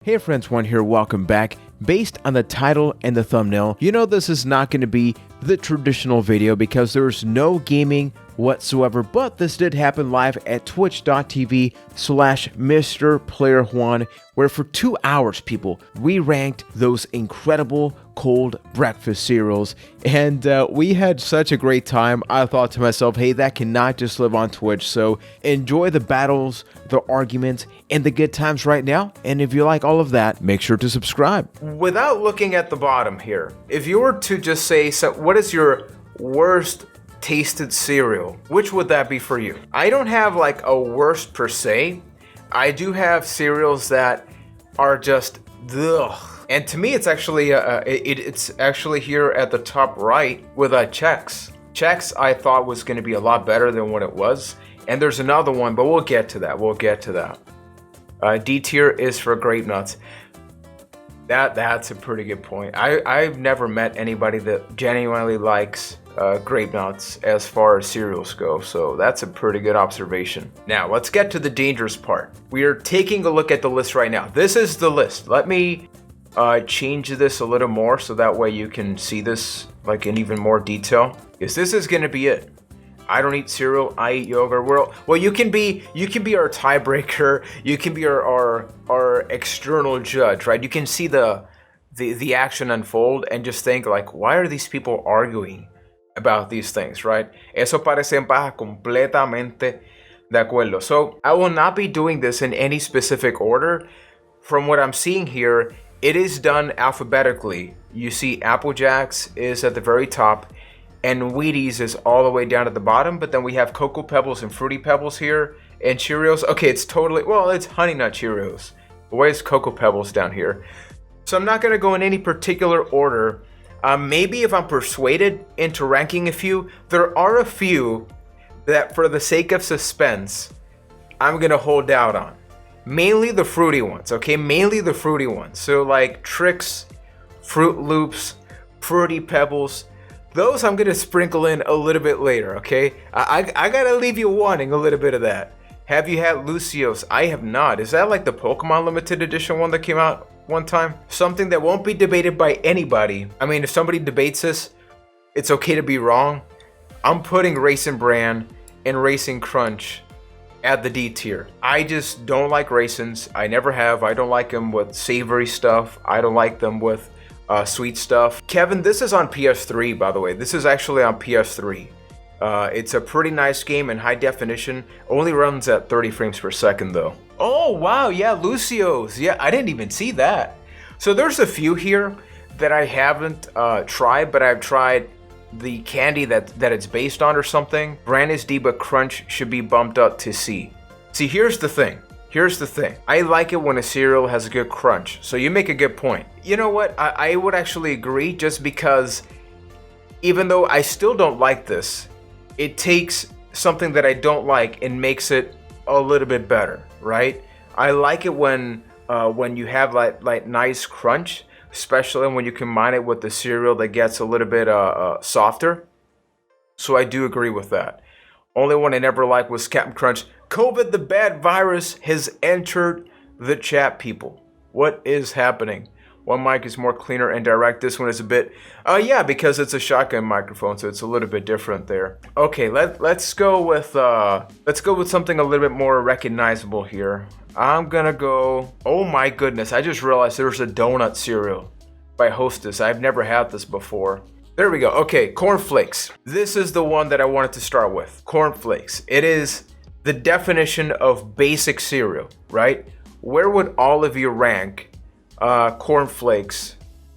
Hey friends, Juan here, welcome back. Based on the title and the thumbnail, you know this is not going to be the traditional video because there's no gaming whatsoever, but this did happen live at twitch.tv/Mr. Player Juan, where for 2 hours, people, we ranked those incredible cold breakfast cereals, and we had such a great time. I thought to myself, hey, that cannot just live on Twitch, so enjoy the battles, the arguments, and the good times right now, and if you like all of that, make sure to subscribe. Without looking at the bottom here, if you were to just say, so what is your worst tasted cereal, which would that be for you? I don't have like a worst per se. I do have cereals that are just ugh. And to me, it's actually it's actually here at the top right with Chex. Chex I thought was going to be a lot better than what it was. And there's another one, but we'll get to that. We'll get to that. D tier is for Grape Nuts. That's a pretty good point. I've never met anybody that genuinely likes Grape Nuts as far as cereals go, so that's a pretty good observation. Now let's get to the dangerous part. We are taking a look at the list right now. This is the list. Let me change this a little more so that way you can see this like in even more detail, because this is going to be it. I don't eat cereal, I eat yogurt. Well, you can be our tiebreaker, you can be our external judge, right? You can see the action unfold and just think like, why are these people arguing about these things, right? Eso parece en paja completamente de acuerdo. So I will not be doing this in any specific order. From what I'm seeing here, it is done alphabetically. You see Apple Jacks is at the very top, and Wheaties is all the way down at the bottom, but then we have Coco Pebbles and Fruity Pebbles here, and Cheerios. Okay, it's totally, well, it's Honey Nut Cheerios. Why is Coco Pebbles down here? So I'm not going to go in any particular order. Maybe if I'm persuaded into ranking a few, there are a few that for the sake of suspense, I'm going to hold out on. Mainly the fruity ones, okay? Mainly the fruity ones. So like Trix, Fruit Loops, Fruity Pebbles, those I'm gonna sprinkle in a little bit later, okay? I gotta leave you wanting a little bit of that. Have you had Lucios? I have not. Is that like the Pokemon limited edition one that came out one time? Something that won't be debated by anybody. I mean, if somebody debates this, it's okay to be wrong. I'm putting Raisin Bran and Raisin Crunch at the D tier. I just don't like raisins. I never have. I don't like them with savory stuff. I don't like them with sweet stuff. Kevin, this is on PS3, by the way. This is actually on PS3. It's a pretty nice game in high definition. Only runs at 30 frames per second, though. Oh, wow. Yeah, Lucio's. Yeah, I didn't even see that. So there's a few here that I haven't tried, but I've tried the candy that it's based on or something. Brand is D, but Crunch should be bumped up to C. See, here's the thing. I like it when a cereal has a good crunch. So you make a good point. You know what? I would actually agree, just because even though I still don't like this, it takes something that I don't like and makes it a little bit better, right? I like it when you have like nice crunch, especially when you combine it with the cereal that gets a little bit softer. So I do agree with that. Only one I never liked was Capn'Crunch. COVID, the bad virus, has entered the chat, people. What is happening? One mic is more cleaner and direct. This one is a bit, yeah, because it's a shotgun microphone, so it's a little bit different there. Okay, let's go with something a little bit more recognizable here. I'm gonna go. Oh my goodness! I just realized there's a donut cereal by Hostess. I've never had this before. There we go. Okay, Cornflakes. This is the one that I wanted to start with. Cornflakes. It is the definition of basic cereal, right? Where would all of you rank Cornflakes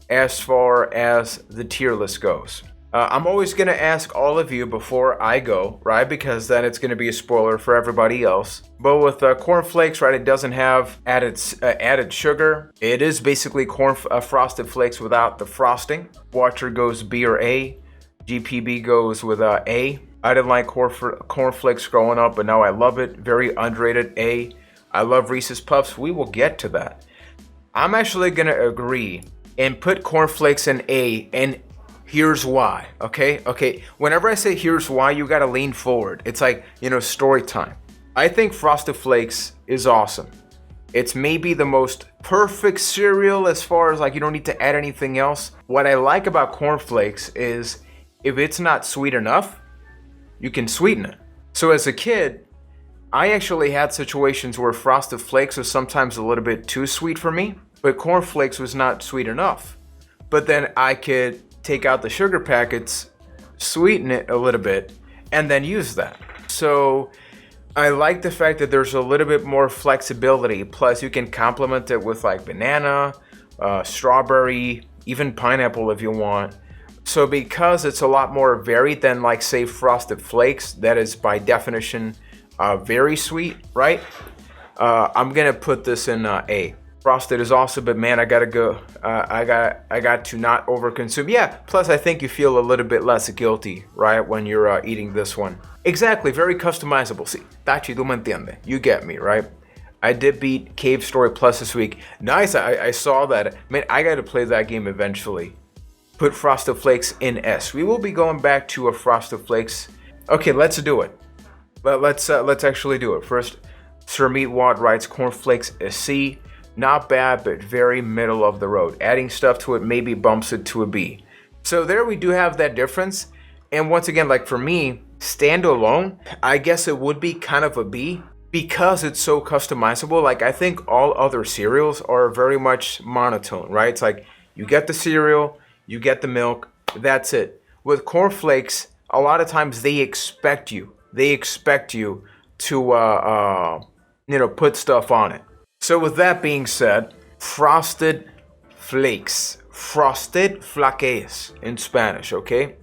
as far as the tier list goes? I'm always going to ask all of you before I go, right? Because then it's going to be a spoiler for everybody else. But with Cornflakes, right, it doesn't have added sugar. It is basically frosted flakes without the frosting. Watcher goes B or A. GPB goes with A. I didn't like Cornflakes growing up, but now I love it. Very underrated, A. I love Reese's Puffs. We will get to that. I'm actually going to agree and put Cornflakes in A, and here's why, okay? Whenever I say here's why, you gotta lean forward. It's like, story time. I think Frosted Flakes is awesome. It's maybe the most perfect cereal as far as like you don't need to add anything else. What I like about cornflakes is if it's not sweet enough, you can sweeten it. So as a kid, I actually had situations where Frosted Flakes was sometimes a little bit too sweet for me, but cornflakes was not sweet enough. But then I could take out the sugar packets, sweeten it a little bit, and then use that. So I like the fact that there's a little bit more flexibility. Plus, you can complement it with like banana, strawberry, even pineapple if you want. So because it's a lot more varied than like say Frosted Flakes, that is by definition very sweet, right? I'm gonna put this in A. Frosted is awesome, but man, I gotta go. I got to not overconsume. Yeah. Plus, I think you feel a little bit less guilty, right, when you're eating this one. Exactly. Very customizable. See, Tachi, tú me entiendes. You get me, right? I did beat Cave Story Plus this week. Nice. I saw that. Man, I gotta play that game eventually. Put Frosted Flakes in S. We will be going back to a Frosted Flakes. Okay, let's do it. Let's actually do it. First, Sir Meatwad writes Cornflakes is C. Not bad, but very middle of the road. Adding stuff to it maybe bumps it to a B. So there we do have that difference. And once again, like for me, standalone, I guess it would be kind of a B because it's so customizable. Like I think all other cereals are very much monotone, right? It's like you get the cereal, you get the milk, that's it. With cornflakes, a lot of times they expect you to put stuff on it. So with that being said, Frosted Flakes. Frosted Flakes in Spanish, okay?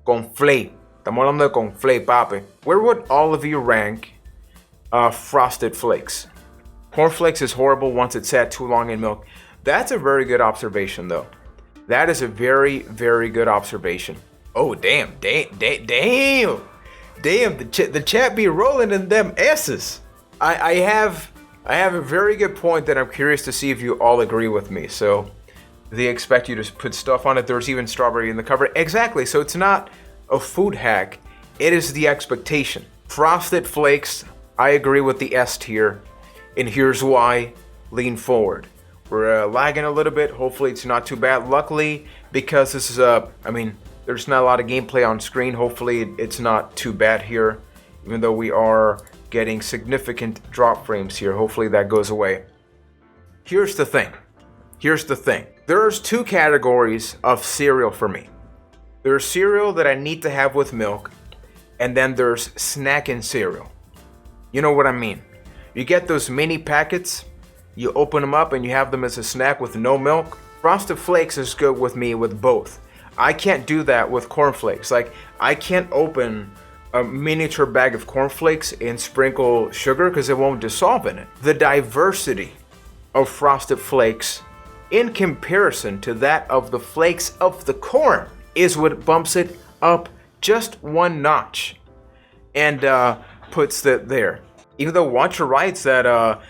Conflate. Estamos hablando de conflate, papi. Where would all of you rank Frosted Flakes? Cornflakes is horrible once it's sat too long in milk. That's a very good observation, though. That is a very, very good observation. Oh, damn. The chat be rolling in them S's. I have a very good point that I'm curious to see if you all agree with me. So they expect you to put stuff on it. There's even strawberry in the cover. Exactly. So it's not a food hack. It is the expectation. Frosted Flakes, I agree with the S tier. And here's why. Lean forward. We're lagging a little bit. Hopefully it's not too bad. Luckily, because this is there's not a lot of gameplay on screen. Hopefully it's not too bad here. Even though we are getting significant drop frames here. Hopefully that goes away. Here's the thing. There's two categories of cereal for me. There's cereal that I need to have with milk, and then there's snacking cereal. You know what I mean? You get those mini packets, you open them up and you have them as a snack with no milk. Frosted Flakes is good with me with both. I can't do that with cornflakes. Like, I can't open a miniature bag of cornflakes and sprinkle sugar because it won't dissolve in it. The diversity of Frosted Flakes in comparison to that of the flakes of the corn is what bumps it up just one notch and puts it there. Even though Watcher writes that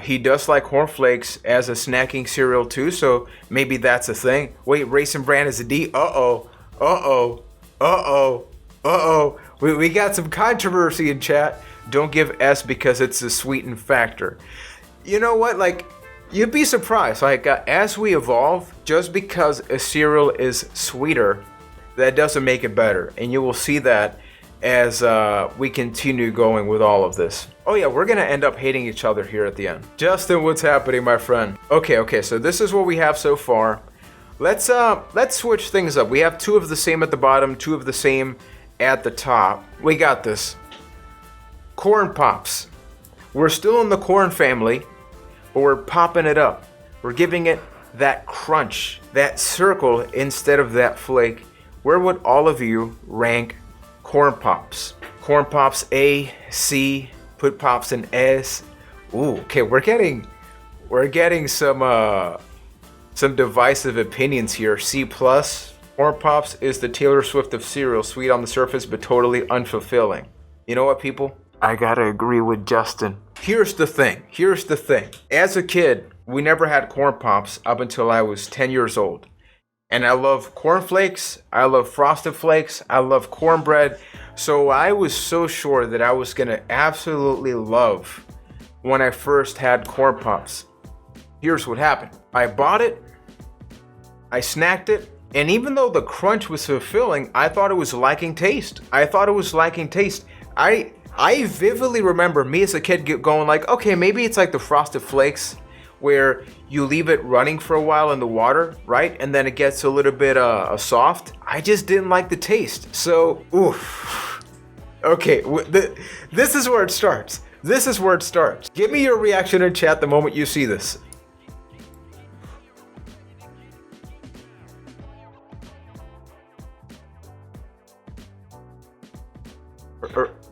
he does like cornflakes as a snacking cereal too, so maybe that's a thing. Wait, Raisin Bran is a D? We got some controversy in chat. Don't give S because it's a sweetened factor. You know what? Like, you'd be surprised. Like, as we evolve, just because a cereal is sweeter, that doesn't make it better. And you will see that as we continue going with all of this. Oh yeah, we're gonna end up hating each other here at the end. Justin, what's happening, my friend? Okay, so this is what we have so far. Let's switch things up. We have two of the same at the bottom, two of the same at the top. We got this. Corn Pops. We're still in the corn family, but we're popping it up. We're giving it that crunch, that circle instead of that flake. Where would all of you rank Corn Pops? Corn Pops A, C, put Pops in S. Ooh, okay, we're getting some divisive opinions here. C plus. Corn Pops is the Taylor Swift of cereal, sweet on the surface but totally unfulfilling. You know what, people? I gotta agree with Justin. Here's the thing. As a kid, we never had Corn Pops up until I was 10 years old. And I love cornflakes, I love Frosted Flakes, I love cornbread. So I was so sure that I was gonna absolutely love when I first had Corn Puffs. Here's what happened. I bought it, I snacked it, and even though the crunch was fulfilling, I thought it was lacking taste. I vividly remember me as a kid going like, okay, maybe it's like the Frosted Flakes where you leave it running for a while in the water, right? And then it gets a little bit soft. I just didn't like the taste. So, oof. Okay, this is where it starts. Give me your reaction in chat the moment you see this.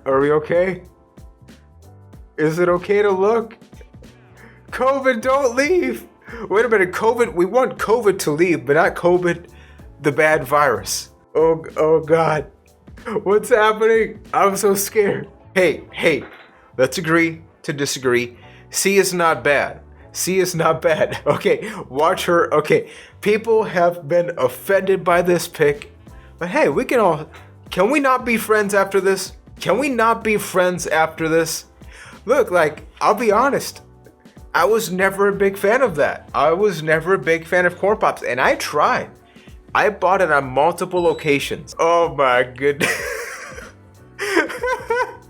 Are we okay? Is it okay to look? COVID, don't leave. Wait a minute, COVID, we want COVID to leave, but not COVID, the bad virus. Oh God. What's happening? I'm so scared. Hey, let's agree to disagree. C is not bad. Okay, watch her. Okay, people have been offended by this pick, but hey, can we not be friends after this? Look, like, I'll be honest. I was never a big fan of that. I was never a big fan of Corn Pops, and I tried. I bought it on multiple occasions. Oh my goodness.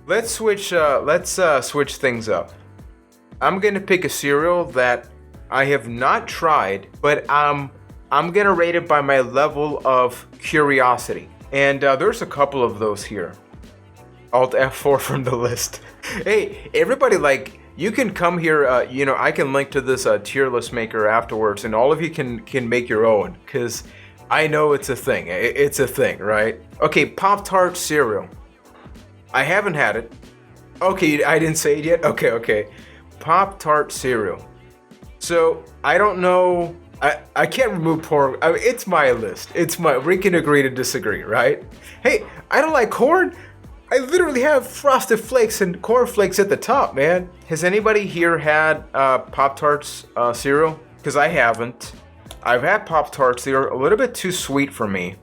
Let's switch things up. I'm gonna pick a cereal that I have not tried, but I'm gonna rate it by my level of curiosity. And there's a couple of those here. Alt F4 from the list. Hey, everybody, like, you can come here, I can link to this tier list maker afterwards, and all of you can make your own, because I know it's a thing. It's a thing, right? Okay, Tart Cereal. I haven't had it. Okay, I didn't say it yet? Okay. Tart Cereal. So, I don't know. I can't remove pork. I mean, it's my list. We can agree to disagree, right? Hey, I don't like corn. I literally have Frosted Flakes and Cornflakes at the top, man. Has anybody here had Pop-Tarts cereal? Because I haven't. I've had Pop-Tarts. They're a little bit too sweet for me.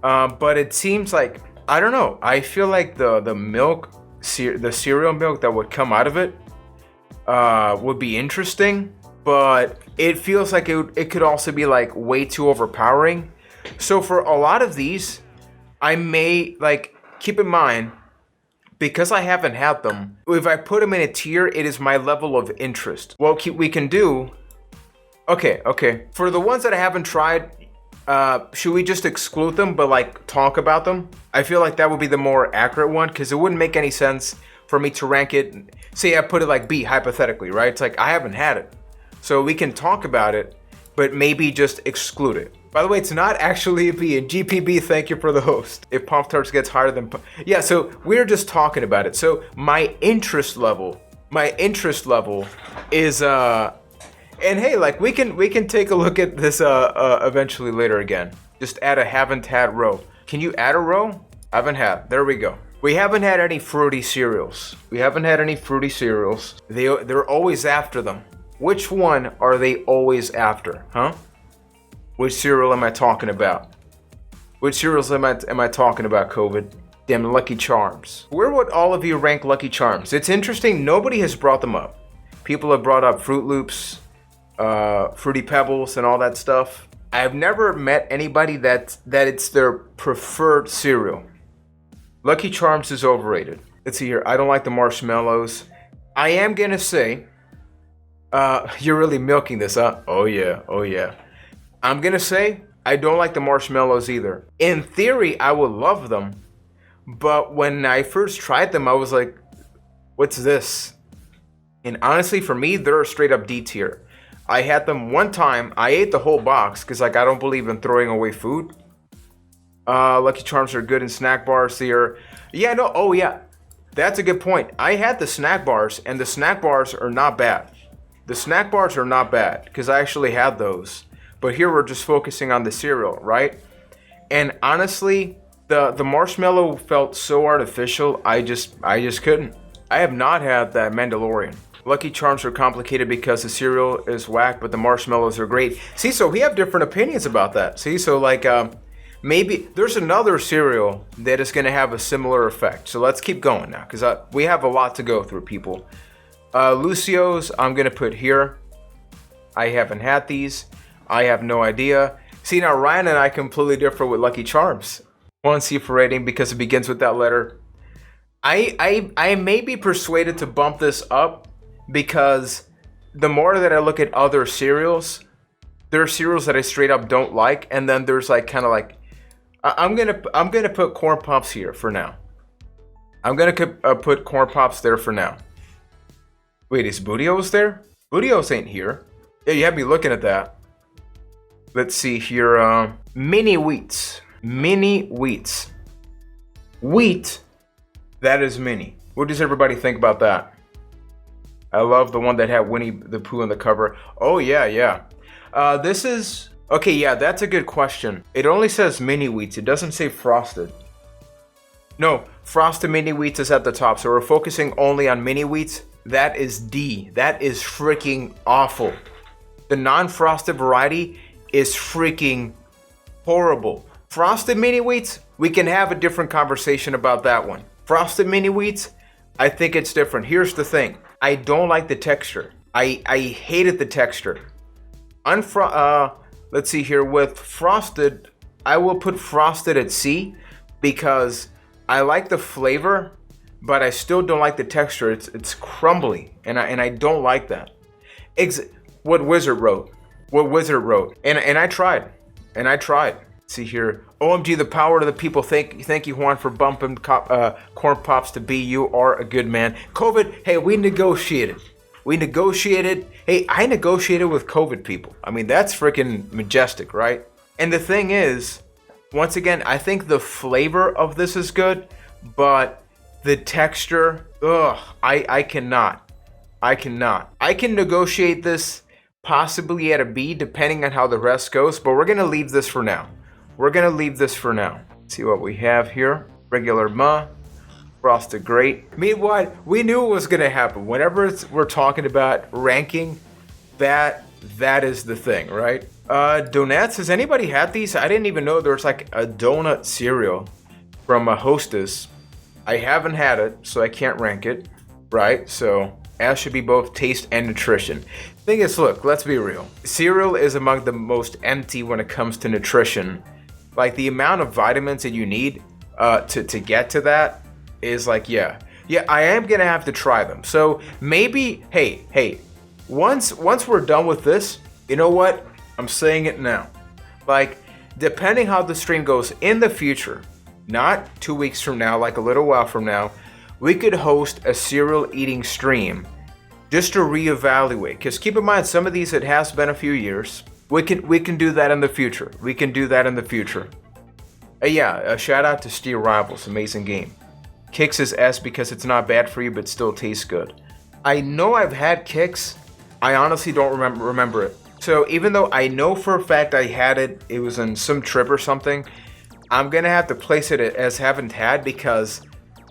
But it seems like, I don't know. I feel like the milk, the cereal milk that would come out of it would be interesting. But it feels like it could also be like way too overpowering. So for a lot of these, I may like... Keep in mind, because I haven't had them, if I put them in a tier, it is my level of interest. Well, we can do... Okay. For the ones that I haven't tried, should we just exclude them, but like talk about them? I feel like that would be the more accurate one, because it wouldn't make any sense for me to rank it. Say I put it like B, hypothetically, right? It's like, I haven't had it. So we can talk about it, but maybe just exclude it. By the way, it's not actually a B. And GPB, thank you for the host. If Pop-Tarts gets higher than... Yeah, so we're just talking about it. So my interest level is... And hey, like, we can take a look at this eventually later again. Just add a haven't had row. Can you add a row? Haven't had. There we go. We haven't had any fruity cereals. They're always after them. Which one are they always after, huh? Which cereal am I talking about? Which cereals am I talking about, COVID? Damn, Lucky Charms. Where would all of you rank Lucky Charms? It's interesting, nobody has brought them up. People have brought up Fruit Loops, Fruity Pebbles, and all that stuff. I've never met anybody that it's their preferred cereal. Lucky Charms is overrated. Let's see here, I don't like the marshmallows. I am gonna say, you're really milking this, huh? Oh yeah. I'm gonna say, I don't like the marshmallows either. In theory, I would love them, but when I first tried them, I was like, what's this? And honestly, for me, they're a straight up D tier. I had them one time, I ate the whole box, because like I don't believe in throwing away food. Lucky Charms are good in snack bars. Oh yeah, that's a good point. I had the snack bars, and the snack bars are not bad. Because I actually had those. But here we're just focusing on the cereal, right? And honestly, the marshmallow felt so artificial, I just couldn't. I have not had that Mandalorian. Lucky Charms are complicated because the cereal is whack, but the marshmallows are great. See, so we have different opinions about that. See, so like, maybe there's another cereal that is going to have a similar effect. So let's keep going now, because we have a lot to go through, people. Lucio's, I'm going to put here. I haven't had these. I have no idea. See, now Ryan and I completely differ with Lucky Charms. 1C for rating because it begins with that letter. I may be persuaded to bump this up because the more that I look at other cereals, there are cereals that I straight up don't like, and then there's like kind of like I'm gonna put Corn Puffs here for now. I'm gonna put Corn Puffs there for now. Wait, is Bootios there? Bootios ain't here. Yeah, you have me looking at that. Let's see here. Mini Wheats. Mini Wheats. Wheat. That is mini. What does everybody think about that? I love the one that had Winnie the Pooh on the cover. Oh yeah. This is okay. Yeah, that's a good question. It only says mini wheats. It doesn't say frosted. No, frosted mini wheats is at the top. So we're focusing only on mini wheats. That is D. That is freaking awful. The non-frosted variety is freaking horrible. Frosted mini wheats, we can have a different conversation about that one. Frosted mini wheats, I think it's different. Here's the thing. I don't like the texture. I hated the texture. Let's see here. With frosted, I will put frosted at C because I like the flavor, but I still don't like the texture. It's crumbly, and I don't like that. What Wizard wrote. And I tried. Let's see here. OMG, the power to the people. Thank you, Juan, for bumping Corn Pops to B. You are a good man. COVID, hey, we negotiated. Hey, I negotiated with COVID people. I mean, that's freaking majestic, right? And the thing is, once again, I think the flavor of this is good, but the texture, I cannot. I can negotiate this possibly at a B, depending on how the rest goes, but we're going to leave this for now. See what we have here. Regular Ma, frosted great. Meanwhile, we knew it was going to happen. Whenever we're talking about ranking, that is the thing, right? Donuts, has anybody had these? I didn't even know there was like a donut cereal from a Hostess. I haven't had it, so I can't rank it, right? So, as should be both taste and nutrition. Thing is, look, let's be real. Cereal is among the most empty when it comes to nutrition. Like, the amount of vitamins that you need to get to that is like, yeah, I am gonna have to try them. So maybe, hey, once we're done with this, you know what? I'm saying it now. Like, depending how the stream goes in the future, not 2 weeks from now, like a little while from now, we could host a cereal eating stream just to reevaluate. Because keep in mind, some of these, it has been a few years. We can do that in the future. Yeah, a shout out to Steel Rivals, amazing game. Kix is S because it's not bad for you, but still tastes good. I know I've had Kix. I honestly don't remember it. So even though I know for a fact I had it, it was on some trip or something, I'm gonna have to place it as haven't had because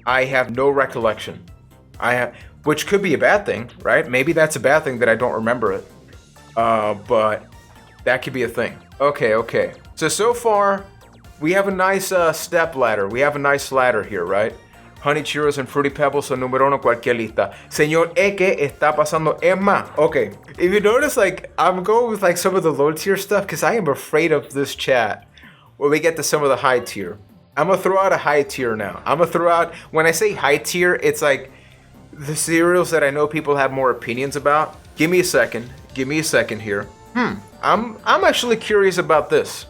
I have no recollection. Which could be a bad thing, right? Maybe that's a bad thing that I don't remember it. But that could be a thing. Okay. So far, we have a nice step ladder. We have a nice ladder here, right? Honey Cheerios and Fruity Pebbles son número uno cualquier lista. Señor ¿qué está pasando? Emma. Okay. If you notice, like, I'm going with like some of the low tier stuff because I am afraid of this chat when we get to some of the high tier. I'm gonna throw out a high tier now. When I say high tier, it's like the cereals that I know people have more opinions about. Give me a second here. I'm actually curious about this.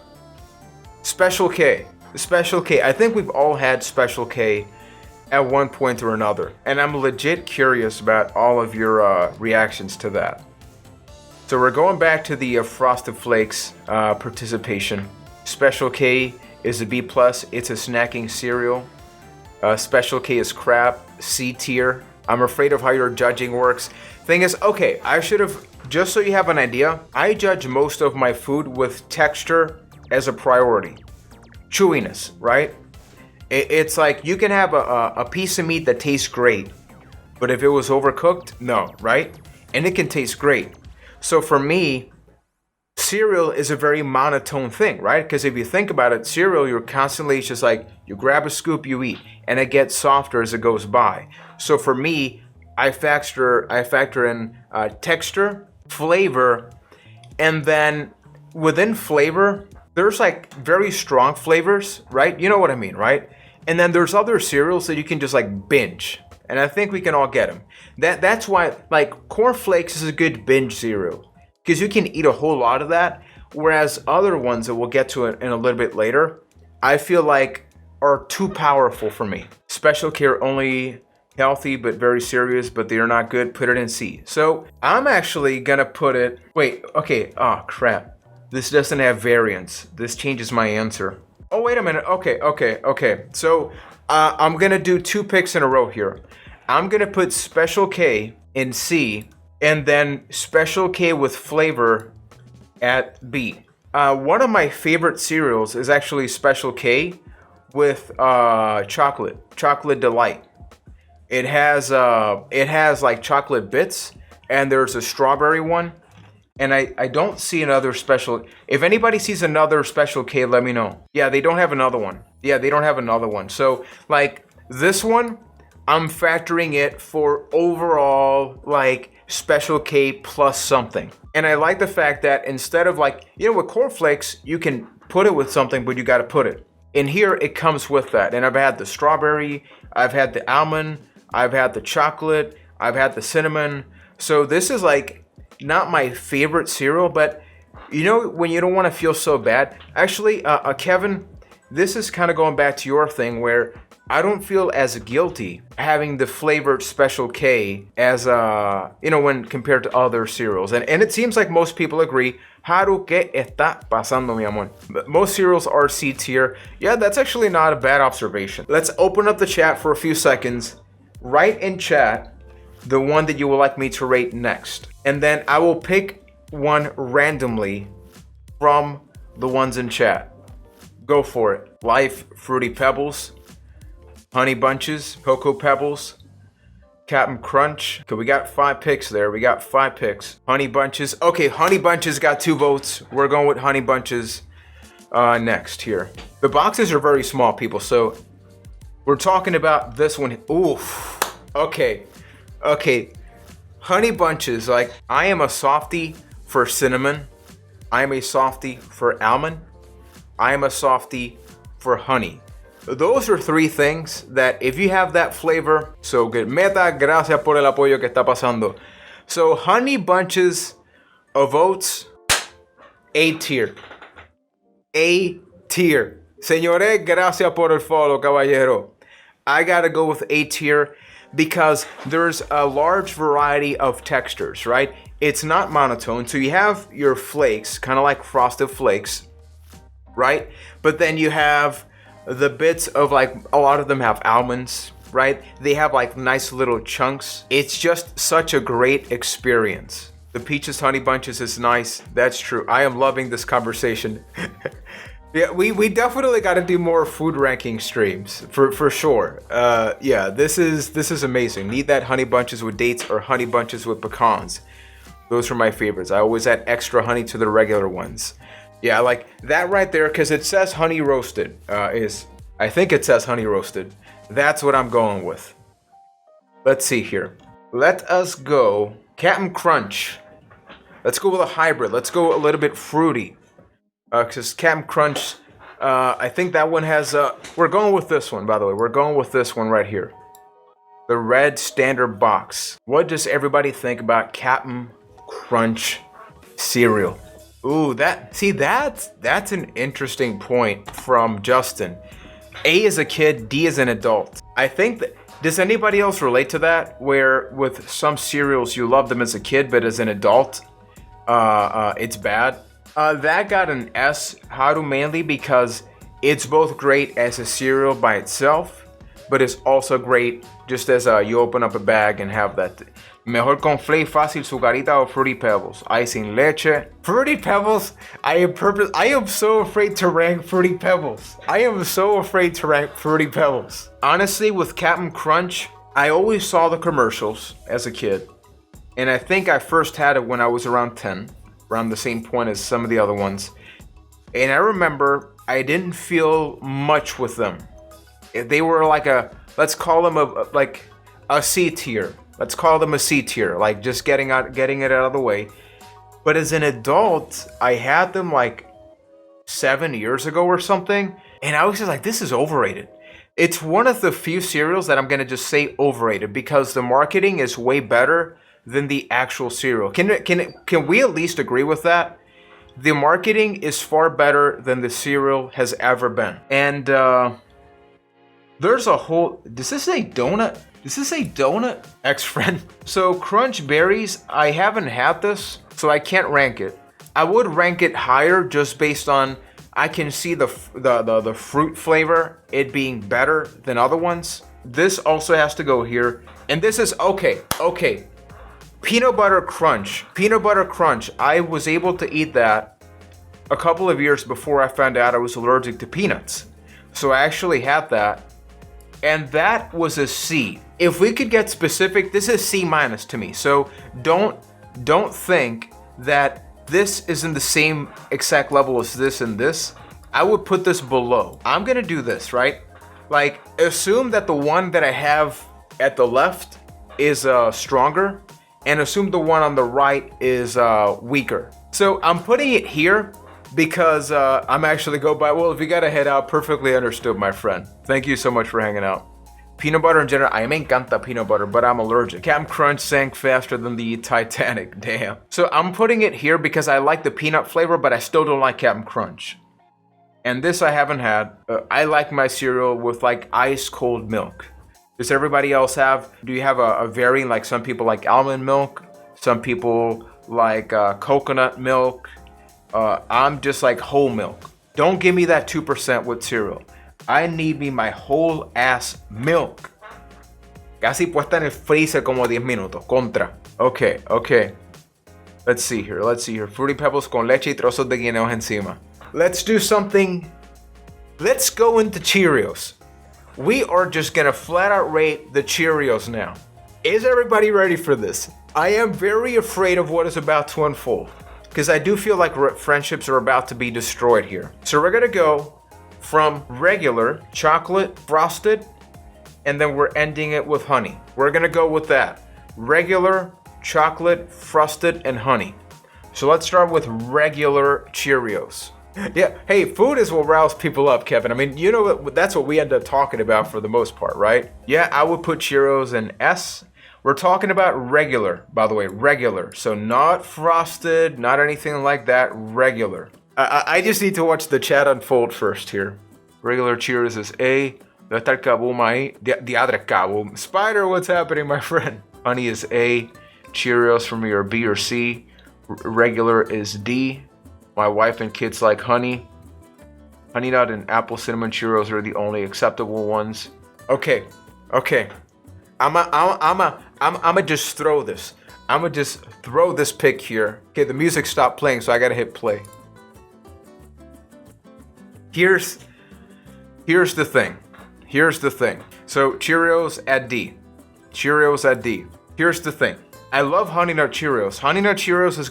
Special K. I think we've all had Special K at one point or another. And I'm legit curious about all of your reactions to that. So we're going back to the Frosted Flakes participation. Special K is a B+. It's a snacking cereal. Special K is crap. C tier. I'm afraid of how your judging works. Thing is, okay, I should have, just so you have an idea, I judge most of my food with texture as a priority. Chewiness, right? It's like you can have a piece of meat that tastes great, but if it was overcooked, no, right? And it can taste great. So for me, cereal is a very monotone thing, right? Because if you think about it, cereal, you're constantly just like, you grab a scoop, you eat, and it gets softer as it goes by. So for me, I factor in texture, flavor, and then within flavor, there's like very strong flavors, right? You know what I mean, right? And then there's other cereals that you can just like binge, and I think we can all get them. That's why like Cornflakes is a good binge cereal because you can eat a whole lot of that, whereas other ones that we'll get to in a little bit later, I feel like are too powerful for me. Special K only healthy but very serious, but they are not good. Put it in C. So I'm actually gonna put it. Wait, okay. Oh crap. This doesn't have variance. This changes my answer. Oh wait a minute. Okay. So I'm gonna do 2 picks in a row here. I'm gonna put Special K in C, and then Special K with flavor at B. One of my favorite cereals is actually Special K with chocolate delight. It has like chocolate bits, and there's a strawberry one, and I don't see another special. If anybody sees another Special K, let me know. Yeah, they don't have another one. So like this one, I'm factoring it for overall like Special K plus something. And I like the fact that instead of like, with Cornflakes, you can put it with something, but you got to put it. In here, it comes with that. And I've had the strawberry, I've had the almond, I've had the chocolate, I've had the cinnamon. So this is like not my favorite cereal, but when you don't want to feel so bad. Actually, Kevin, this is kind of going back to your thing where I don't feel as guilty having the flavored Special K as, when compared to other cereals. And it seems like most people agree. Haru, ¿qué está pasando, mi amor? Most cereals are C tier. Yeah, that's actually not a bad observation. Let's open up the chat for a few seconds. Write in chat the one that you would like me to rate next. And then I will pick one randomly from the ones in chat. Go for it. Life Fruity Pebbles, Honey Bunches, Coco Pebbles, Capn'Crunch. Okay, we got 5 picks there. Honey Bunches. Okay, Honey Bunches got 2 votes. We're going with Honey Bunches next here. The boxes are very small, people, so we're talking about this one. Oof. Okay. Honey Bunches, like, I am a softie for cinnamon. I am a softie for almond. I am a softie for honey. Those are 3 things that if you have that flavor, so good. Meta, gracias por el apoyo que está pasando. So Honey Bunches of Oats, A tier. A tier. Señores, gracias por el follow, caballero. I gotta go with A tier because there's a large variety of textures, right? It's not monotone. So you have your flakes, kind of like Frosted Flakes, right? But then you have the bits of like, a lot of them have almonds, right? They have like nice little chunks. It's just such a great experience. The Peaches Honey Bunches is nice. That's true. I am loving this conversation. Yeah, we definitely got to do more food ranking streams for sure. Yeah, this is amazing. Need that Honey Bunches with dates or Honey Bunches with pecans. Those are my favorites. I always add extra honey to the regular ones. Yeah, like that right there, because it says honey roasted. I think it says honey roasted. That's what I'm going with. Let's see here. Let us go Capn'Crunch. Let's go with a hybrid. Let's go a little bit fruity. Because Capn'Crunch, I think that one has, we're going with this one, by the way. We're going with this one right here. The red standard box. What does everybody think about Capn'Crunch cereal? Ooh, that's an interesting point from Justin. A is a kid, D is an adult. I think that, does anybody else relate to that? Where with some cereals, you love them as a kid, but as an adult, it's bad. That got an S, how to mainly because it's both great as a cereal by itself, but it's also great just as you open up a bag and have that. Mejor con Flakes fácil, sugarita or Fruity Pebbles. Icing leche. Fruity Pebbles, I am so afraid to rank Fruity Pebbles. Honestly, with Capn'Crunch, I always saw the commercials as a kid. And I think I first had it when I was around 10. Around the same point as some of the other ones. And I remember I didn't feel much with them. They were like let's call them like a C tier. Let's call them a C tier, like just getting it out of the way. But as an adult, I had them like 7 years ago or something, and I was just like, this is overrated. It's one of the few cereals that I'm gonna just say overrated because the marketing is way better than the actual cereal. Can we at least agree with that? The marketing is far better than the cereal has ever been. And there's a whole, does this say donut? Does this say donut? Ex-friend. So Crunch Berries, I haven't had this, so I can't rank it. I would rank it higher just based on I can see the fruit flavor, it being better than other ones. This also has to go here. And this is okay. Peanut Butter Crunch. Peanut Butter Crunch. I was able to eat that a couple of years before I found out I was allergic to peanuts. So I actually had that. And that was a C. If we could get specific, this is C- to me. So don't think that this is in the same exact level as this and this. I would put this below. I'm gonna do this, right? Like, assume that the one that I have at the left is stronger, and assume the one on the right is weaker. So I'm putting it here because I'm actually go by, well, if you gotta head out, perfectly understood, my friend. Thank you so much for hanging out. Peanut butter in general, I me encanta peanut butter, but I'm allergic. Capn'Crunch sank faster than the Titanic, damn. So I'm putting it here because I like the peanut flavor, but I still don't like Capn'Crunch. And this I haven't had. I like my cereal with like ice cold milk. Does everybody else have? Do you have a varying, like some people like almond milk, some people like coconut milk. I'm just like whole milk. Don't give me that 2% with cereal. I need me my whole ass milk. Casi puesta en el freezer como 10 minutos. Contra. Okay. Let's see here. Fruity Pebbles con leche y trozos de guineos encima. Let's do something. Let's go into Cheerios. We are just gonna flat out rate the Cheerios now. Is everybody ready for this? I am very afraid of what is about to unfold, because I do feel like friendships are about to be destroyed here. So we're gonna go from regular chocolate frosted, and then we're ending it with honey. We're gonna go with that. Regular chocolate frosted and honey. So let's start with regular Cheerios. Yeah, hey, food is what riles people up, Kevin. I mean, you know, that's what we end up talking about for the most part, right? Yeah, I would put Cheerios in S. We're talking about regular, by the way, regular. So not frosted, not anything like that, regular. I just need to watch the chat unfold first here. Regular Cheerios is A. Debe estar Kaboom ahí. Diadre Kaboom. Spider, what's happening, my friend? Honey is A. Cheerios for me are B or C. Regular is D. My wife and kids like honey. Honey Nut and Apple Cinnamon Cheerios are the only acceptable ones. Okay. I'ma just throw this. I'ma just throw this pick here. Okay, the music stopped playing, so I gotta hit play. Here's the thing. So Cheerios at D. Here's the thing. I love Honey Nut Cheerios. Honey Nut Cheerios is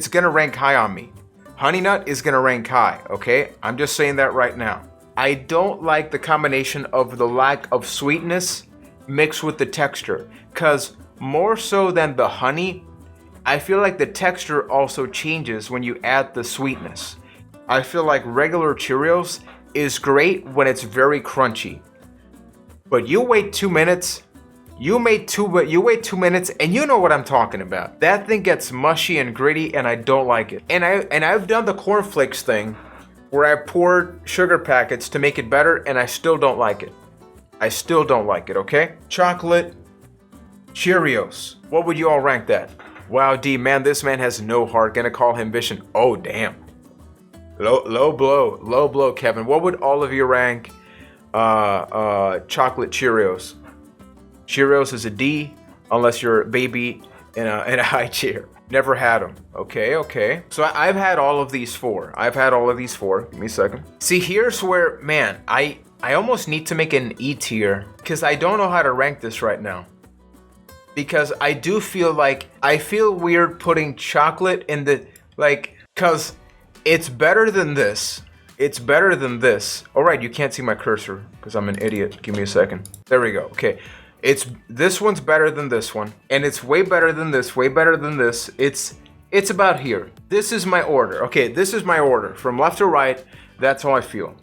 gonna rank high on me. Honey Nut is gonna rank high, okay? I'm just saying that right now. I don't like the combination of the lack of sweetness mixed with the texture, because more so than the honey, I feel like the texture also changes when you add the sweetness. I feel like regular Cheerios is great when it's very crunchy, but you wait 2 minutes, you wait 2 minutes, and you know what I'm talking about. That thing gets mushy and gritty, and I don't like it. And I've done the Cornflakes thing, where I poured sugar packets to make it better, and I still don't like it. Okay? Chocolate Cheerios. What would you all rank that? Wow, D, man, this man has no heart. Gonna call him Vision. Oh, damn. Low blow, Kevin. What would all of you rank chocolate Cheerios? Cheerios is a D, unless you're a baby in a high chair. Never had them. Okay. So I've had all of these four. Give me a second. See, here's where, man, I almost need to make an E tier, because I don't know how to rank this right now. Because I do feel like, I feel weird putting chocolate in the, like, because it's better than this. All right, you can't see my cursor because I'm an idiot. Give me a second. There we go. Okay. This one's better than this one, and it's way better than this, way better than this. It's about here. This is my order. Okay, this is my order. From left to right, that's how I feel.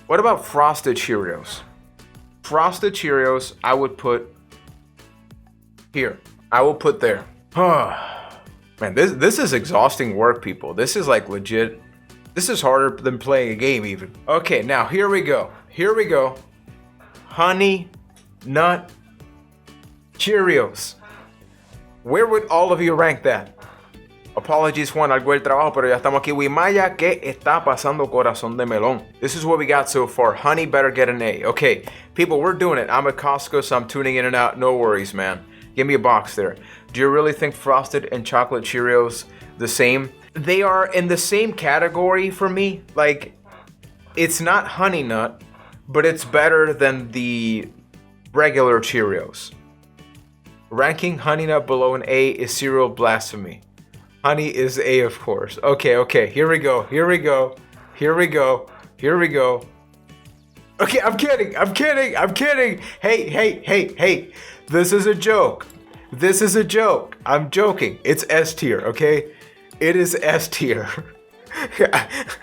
What about Frosted Cheerios? Frosted Cheerios, I would put here. I will put there. Man, this is exhausting work, people. This is like legit. This is harder than playing a game even. Okay, now here we go. Here we go. Honey Nut Cheerios. Where would all of you rank that? Apologies, Juan, algo del trabajo, pero ya estamos aquí. Wimaya, ¿qué está pasando, corazón de melón? This is what we got so far. Honey better get an A. Okay, people, we're doing it. I'm at Costco, so I'm tuning in and out. No worries, man. Give me a box there. Do you really think Frosted and Chocolate Cheerios the same? They are in the same category for me. Like, it's not Honey Nut, but it's better than the regular Cheerios. Ranking Honey Nut below an A is cereal blasphemy. Honey is A, of course. Okay, here we go. Here we go. Okay, I'm kidding. Hey. This is a joke. I'm joking. It's S tier, okay? It is S tier.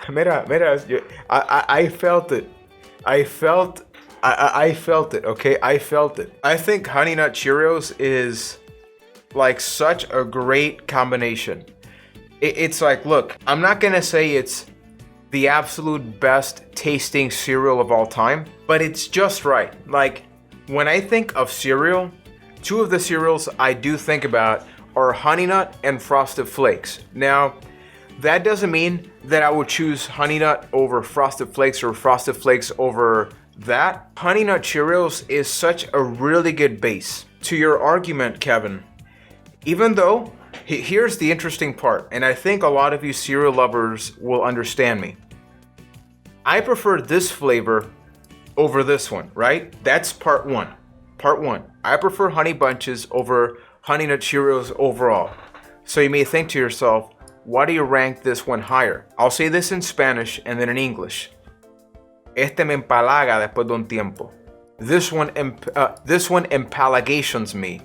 Mira, I felt it. I felt it, okay? I felt it. I think Honey Nut Cheerios is like such a great combination. It's like, look, I'm not gonna say it's the absolute best tasting cereal of all time, but it's just right. Like, when I think of cereal, two of the cereals I do think about are Honey Nut and Frosted Flakes. Now, that doesn't mean that I would choose Honey Nut over Frosted Flakes or Frosted Flakes over that. Honey Nut Cheerios is such a really good base. To your argument, Kevin, even though, here's the interesting part, and I think a lot of you cereal lovers will understand me. I prefer this flavor over this one, right? That's part one. I prefer Honey Bunches over Honey Nut Cheerios overall. So you may think to yourself, why do you rank this one higher? I'll say this in Spanish and then in English. Este me empalaga después de un tiempo. This one empalagations me.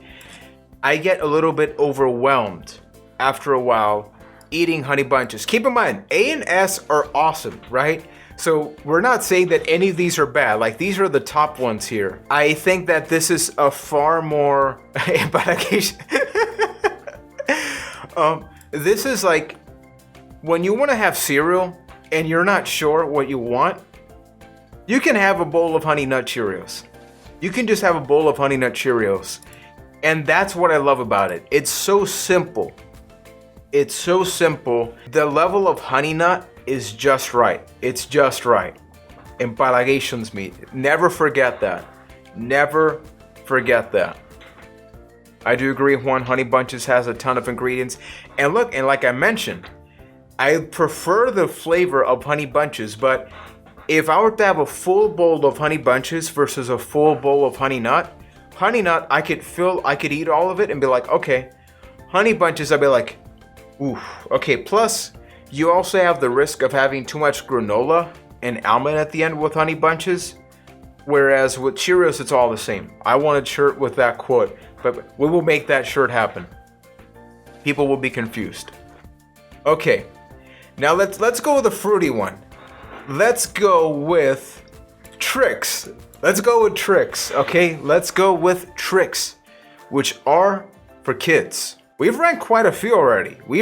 I get a little bit overwhelmed after a while eating Honey Bunches. Keep in mind, A and S are awesome, right? So we're not saying that any of these are bad. Like, these are the top ones here. I think that this is a far more this is like when you want to have cereal and you're not sure what you want, you can have a bowl of Honey Nut Cheerios. You can just have a bowl of Honey Nut Cheerios. And that's what I love about it. It's so simple. The level of Honey Nut is just right. It's just right. Empalagations me. Never forget that. I do agree, Juan. Honey Bunches has a ton of ingredients. And look, and like I mentioned, I prefer the flavor of Honey Bunches, but if I were to have a full bowl of Honey Bunches versus a full bowl of Honey Nut, I could eat all of it and be like, okay. Honey Bunches, I'd be like, oof. Okay, plus, you also have the risk of having too much granola and almond at the end with Honey Bunches. Whereas with Cheerios, it's all the same. I want a shirt with that quote, but we will make that shirt happen. People will be confused. Okay, now let's go with a fruity one. Let's go with Trix. Okay? Let's go with Trix, which are for kids. We've ranked quite a few already. I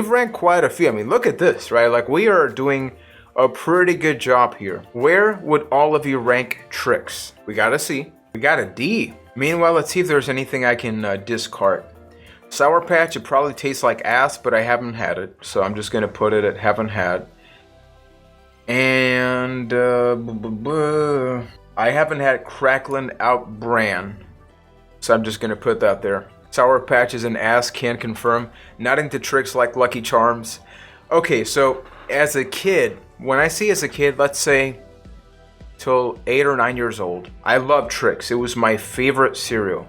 mean, look at this, right? Like, we are doing a pretty good job here. Where would all of you rank Trix? We got a C. We got a D. Meanwhile, let's see if there's anything I can discard. Sour Patch, it probably tastes like ass, but I haven't had it. So I'm just going to put it at haven't had. And I haven't had Cracklin' Out Bran. So I'm just going to put that there. Sour Patch is an ass, can confirm. Not into Trix like Lucky Charms. Okay, so as a kid, when I say as a kid, let's say till 8 or 9 years old, I loved Trix. It was my favorite cereal.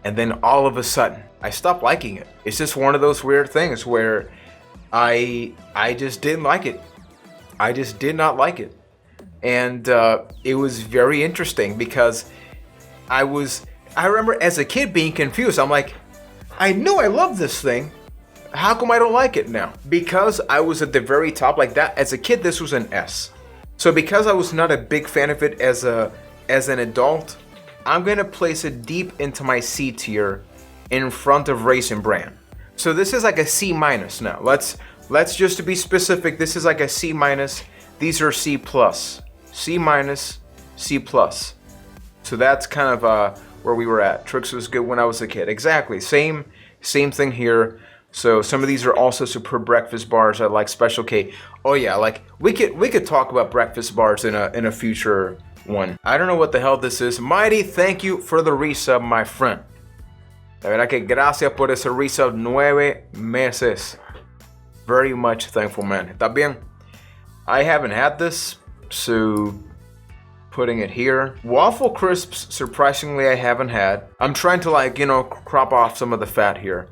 And then all of a sudden, I stopped liking it. It's just one of those weird things where I just didn't like it. I just did not like it. And it was very interesting because I was I remember as a kid being confused. I'm like, I knew I loved this thing. How come I don't like it now? Because I was at the very top like that. As a kid, this was an S. So because I was not a big fan of it as an adult, I'm gonna place it deep into my C tier in front of Raisin Bran. So this is like a C minus now. Let's just to be specific, this is like a C minus. These are C plus. C minus, C plus. So that's kind of where we were at. Trix was good when I was a kid. Exactly, same thing here. So some of these are also superb breakfast bars. I like Special K. Oh yeah, like we could talk about breakfast bars in a future one. I don't know what the hell this is. Mighty, thank you for the resub, my friend. La verdad que gracias por ese resub 9 meses. Very much thankful, man. ¿Está bien? I haven't had this, so putting it here. Waffle crisps, surprisingly, I haven't had. I'm trying to, like, you know, crop off some of the fat here.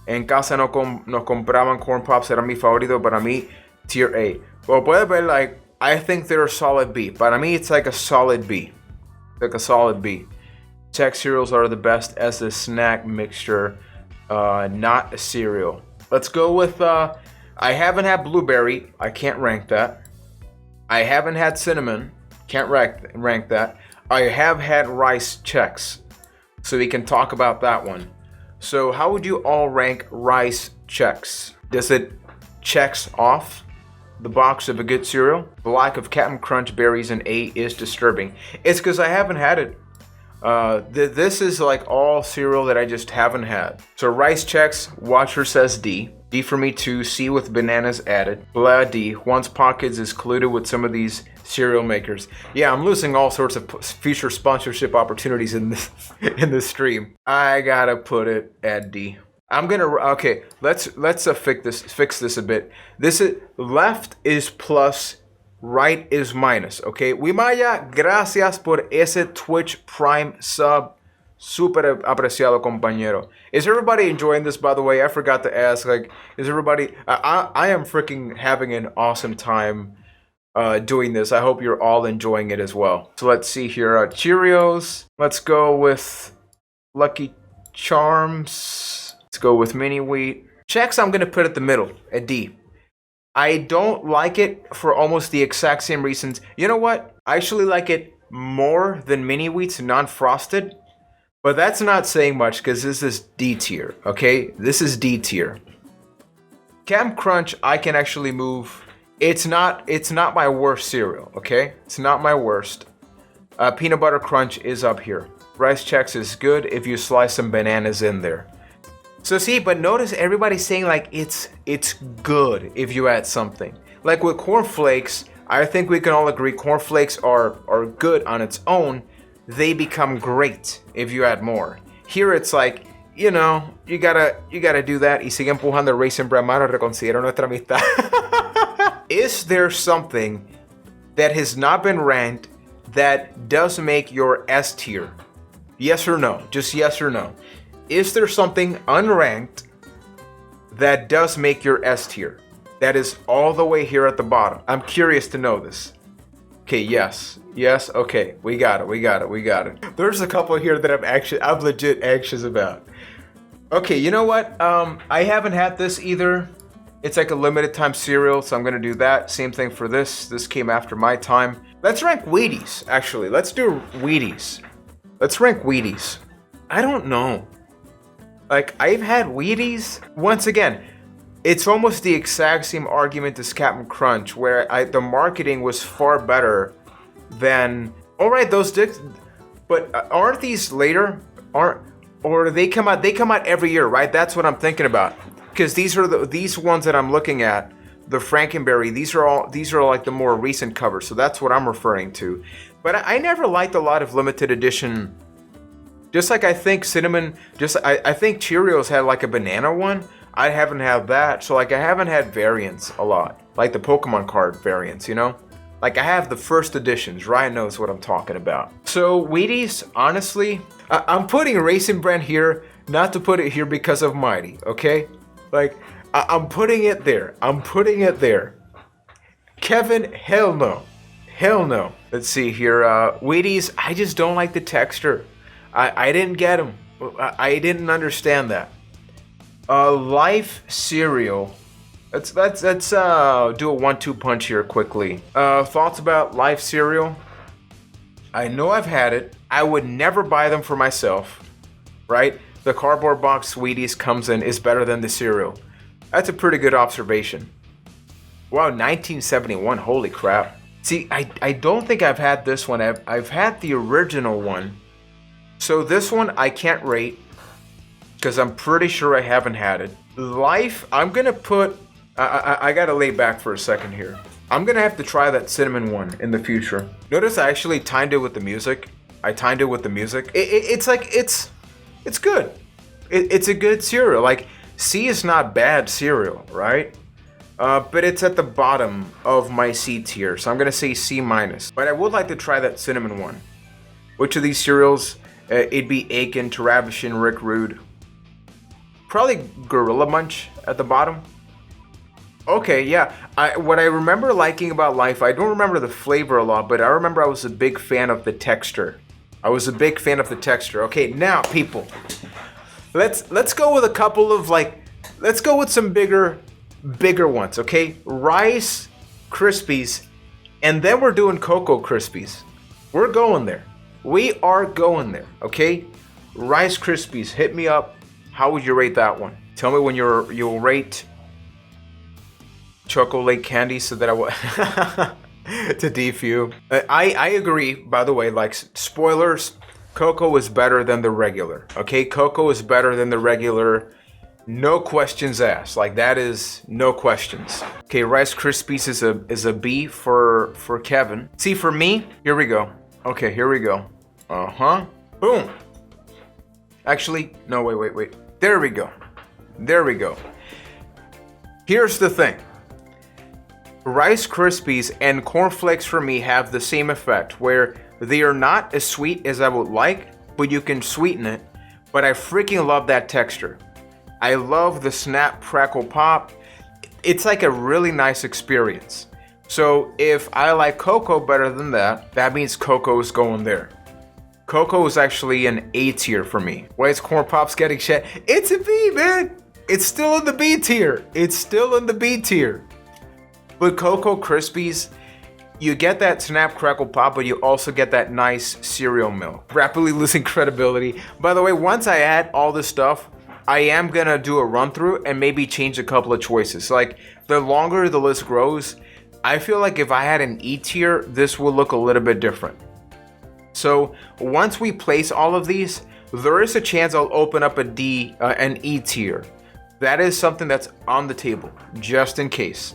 En casa no compraban corn pops, era mi favorito, para mí, tier A. Well, puede ver, like, I think they're a solid B. Para mí, it's like a solid B. Like a solid B. Tart cereals are the best as a snack mixture, not a cereal. Let's go with, I haven't had blueberry. I can't rank that. I haven't had cinnamon. Can't rank that. I have had rice Chex. So we can talk about that one. So how would you all rank rice Chex? Does it checks off the box of a good cereal? The lack of Capn'Crunch berries in A is disturbing. It's because I haven't had it. This is like all cereal that I just haven't had. So rice Chex, Watcher says D. D for me too. C with bananas added. Blah D. Juan's Pockets is colluded with some of these cereal makers. Yeah, I'm losing all sorts of future sponsorship opportunities in this stream. I gotta put it at D. I'm gonna okay. Let's fix this a bit. This is left is plus, right is minus. Okay. Wimaya, gracias por ese Twitch Prime sub. Super apreciado, compañero. Is everybody enjoying this, by the way? I forgot to ask. Like, is everybody? I am freaking having an awesome time doing this. I hope you're all enjoying it as well. So let's see here. Cheerios. Let's go with Lucky Charms. Let's go with Mini Wheat. Chex I'm going to put at the middle, at D. I don't like it for almost the exact same reasons. You know what? I actually like it more than Mini Wheats non-frosted. But that's not saying much because this is D tier, okay? This is D tier. Capn'Crunch, I can actually move. It's not my worst cereal, okay? It's not my worst. Peanut Butter Crunch is up here. Rice Chex is good if you slice some bananas in there. So see, but notice everybody's saying like it's good if you add something. Like with Cornflakes, I think we can all agree Cornflakes are good on its own. They become great if you add more. Here it's like, you know, you gotta do that. Y sigue empujando Raisin Bran, mano, reconsidero nuestra amistad. Is there something that has not been ranked that does make your S tier? Yes or no? Just yes or no. Is there something unranked that does make your S tier? That is all the way here at the bottom. I'm curious to know this. Okay, yes. Yes, okay. We got it. There's a couple here that I'm legit anxious about. Okay, you know what? I haven't had this either. It's like a limited time cereal, so I'm gonna do that. Same thing for this. This came after my time. Let's rank Wheaties, actually. Let's do Wheaties. Let's rank Wheaties. I don't know. Like, I've had Wheaties. Once again, it's almost the exact same argument as Capn'Crunch, where the marketing was far better than. All right, those dicks, but aren't these later? Or they come out? They come out every year, right? That's what I'm thinking about. Because these are these ones that I'm looking at, the Frankenberry. These are like the more recent covers, so that's what I'm referring to. But I never liked a lot of limited edition. Just like I think Cinnamon, I think Cheerios had like a banana one. I haven't had that, so like I haven't had variants a lot, like the Pokemon card variants, you know? Like I have the first editions. Ryan knows what I'm talking about. So Wheaties, honestly, I'm putting Raisin Bran here, not to put it here because of Mighty, okay? Like I'm putting it there. I'm putting it there. Kevin, hell no. Hell no. Let's see here. Wheaties, I just don't like the texture. I didn't get them. I didn't understand that. Life cereal. Let's do a 1-2 punch here quickly. Thoughts about Life cereal? I know I've had it. I would never buy them for myself, right? The cardboard box Wheaties comes in is better than the cereal. That's a pretty good observation. Wow, 1971, holy crap. See, I don't think I've had this one. I've had the original one. So this one I can't rate because I'm pretty sure I haven't had it. Life, I'm gonna put, I gotta lay back for a second here. I'm gonna have to try that cinnamon one in the future. Notice I actually timed it with the music. It's like, it's good. It's a good cereal. Like, C is not bad cereal, right? But it's at the bottom of my C tier, so I'm gonna say C minus. But I would like to try that cinnamon one. Which of these cereals? It'd be Aiken, Taravishin, Rick Rude. Probably Gorilla Munch at the bottom. Okay, yeah. What I remember liking about Life, I don't remember the flavor a lot, but I remember I was a big fan of the texture. Okay, now people, let's go with a couple of let's go with some bigger ones, okay? Rice Krispies, and then we're doing Cocoa Krispies. We're going there. We are going there, okay? Rice Krispies, hit me up. How would you rate that one? Tell me when you'll rate chocolate candy so that I will to defew. I agree, by the way, like spoilers, Cocoa is better than the regular, okay? Cocoa is better than the regular. No questions asked. Like, that is no questions. Okay, Rice Krispies is a B for Kevin. See, for me, here we go. Okay, here we go. Boom. Actually, no, wait. There we go. Here's the thing. Rice Krispies and Cornflakes for me have the same effect, where they are not as sweet as I would like, but you can sweeten it. But I freaking love that texture. I love the snap, crackle, pop. It's like a really nice experience. So if I like Cocoa better than that, that means Cocoa is going there. Cocoa is actually an A tier for me. Why is Corn Pops getting shit? It's a B, man. It's still in the B tier. But Cocoa Krispies, you get that snap, crackle, pop, but you also get that nice cereal milk. Rapidly losing credibility. By the way, once I add all this stuff, I am gonna do a run through and maybe change a couple of choices. Like, the longer the list grows, I feel like if I had an E tier, this will look a little bit different. So once we place all of these, there is a chance I'll open up an E tier. That is something that's on the table, just in case,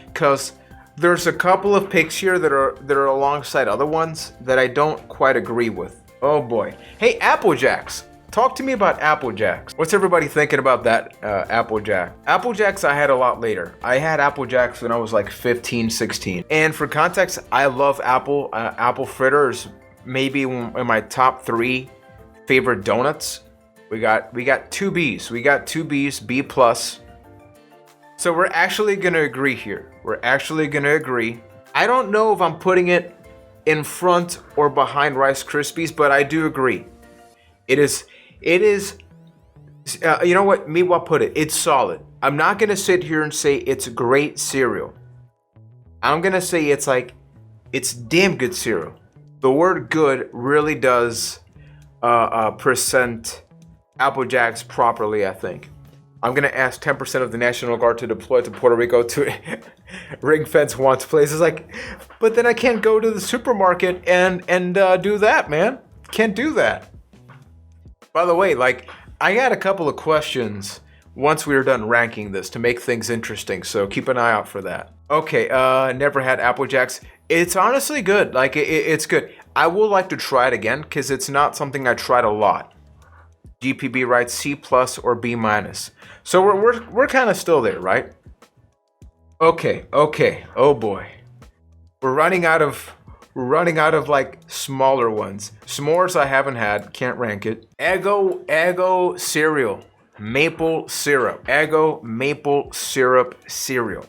because there's a couple of picks here that are alongside other ones that I don't quite agree with. Oh boy. Hey, Apple Jacks. Talk to me about Apple Jacks. What's everybody thinking about that Apple Jack? Apple Jacks I had a lot later. I had Apple Jacks when I was like 15, 16. And for context, I love Apple. Apple fritters, maybe in my top 3 favorite donuts. We got 2 Bs. B plus. So we're actually gonna agree here. I don't know if I'm putting it in front or behind Rice Krispies, but I do agree. It is, you know what, Meatwad put it, it's solid. I'm not gonna sit here and say it's great cereal. I'm gonna say it's damn good cereal. The word good really does present Apple Jacks properly, I think. I'm gonna ask 10% of the National Guard to deploy to Puerto Rico to ring fence Juan's place. It's like, but then I can't go to the supermarket and do that, man. Can't do that. By the way, I got a couple of questions once we were done ranking this to make things interesting, so keep an eye out for that. Okay, never had Apple Jacks. It's honestly good. It's good. I would like to try it again because it's not something I tried a lot. GPB writes C plus or B minus. So we're kind of still there, right? Okay. Oh boy, we're running out of smaller ones. S'mores I haven't had, can't rank it. Eggo cereal, maple syrup. Eggo maple syrup cereal.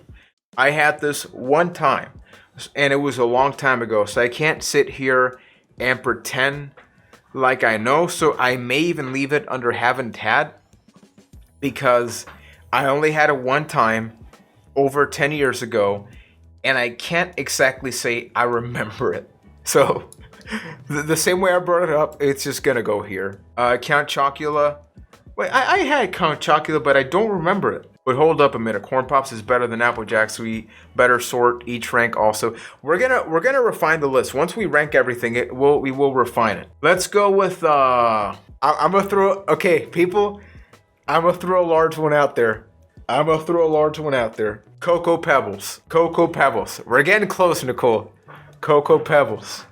I had this one time, and it was a long time ago, so I can't sit here and pretend like I know, so I may even leave it under haven't had because I only had it one time over 10 years ago and I can't exactly say I remember it. So the same way I brought it up, it's just gonna go here. Count Chocula. Wait, I had Count Chocula, but I don't remember it. But hold up a minute. Corn Pops is better than Apple Jacks. We better sort each rank also. We're gonna refine the list. Once we rank everything, we will refine it. Let's go with I'm gonna throw, okay, people, I'm gonna throw a large one out there. Coco Pebbles. Coco Pebbles. We're getting close, Nicole. Coco Pebbles.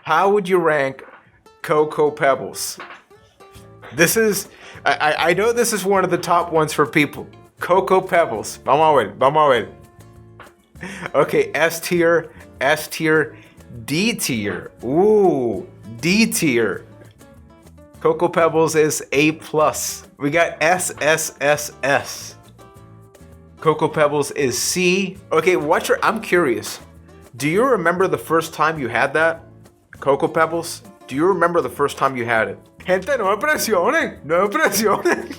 How would you rank Coco Pebbles? This is, I know this is one of the top ones for people. Coco Pebbles. Vamos a ver. Okay, S tier, D tier. Ooh, D tier. Coco Pebbles is A+. We got S. Coco Pebbles is C. Okay, I'm curious. Do you remember the first time you had that? Coco Pebbles? Do you remember the first time you had it? Gente, no me presionen.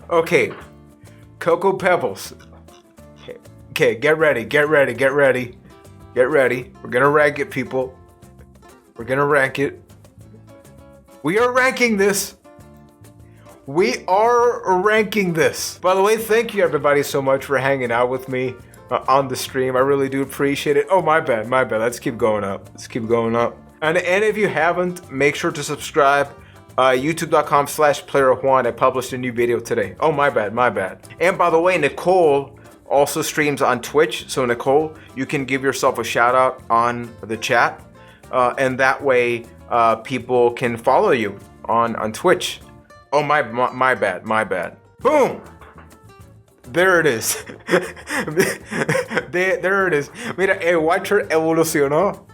Okay, Coco Pebbles. Okay, get ready. We're gonna rank it, people. We're gonna rank it. We are ranking this. By the way, thank you everybody so much for hanging out with me on the stream. I really do appreciate it. Oh, my bad. Let's keep going up. And if you haven't, make sure to subscribe. YouTube.com/PlayerJuan. I published a new video today. Oh, my bad. And by the way, Nicole also streams on Twitch. So Nicole, you can give yourself a shout out on the chat. And that way people can follow you on Twitch. Oh, my bad. Boom! There it is. There it is. Mira, el Watcher evolucionó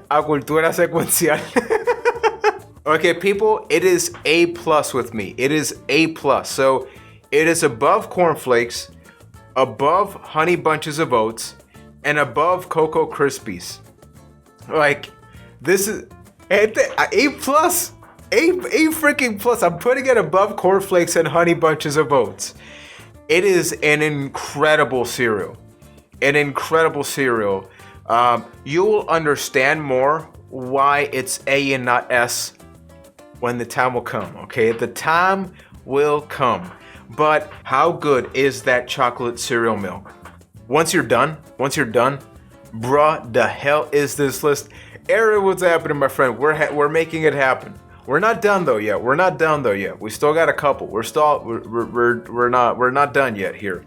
a cultura secuencial. Okay, people, it is A+ with me. It is A+. So it is above Cornflakes, above Honey Bunches of Oats, and above Cocoa Crispies. Like, this is A+. A freaking plus. I'm putting it above Cornflakes and Honey Bunches of Oats. It is an incredible cereal. You will understand more why it's A and not S when the time will come, okay? The time will come. But how good is that chocolate cereal milk? Once you're done, bruh, the hell is this list? Aaron, what's happening, my friend? We're making it happen. We're not done though yet. We still got a couple. We're not done yet here.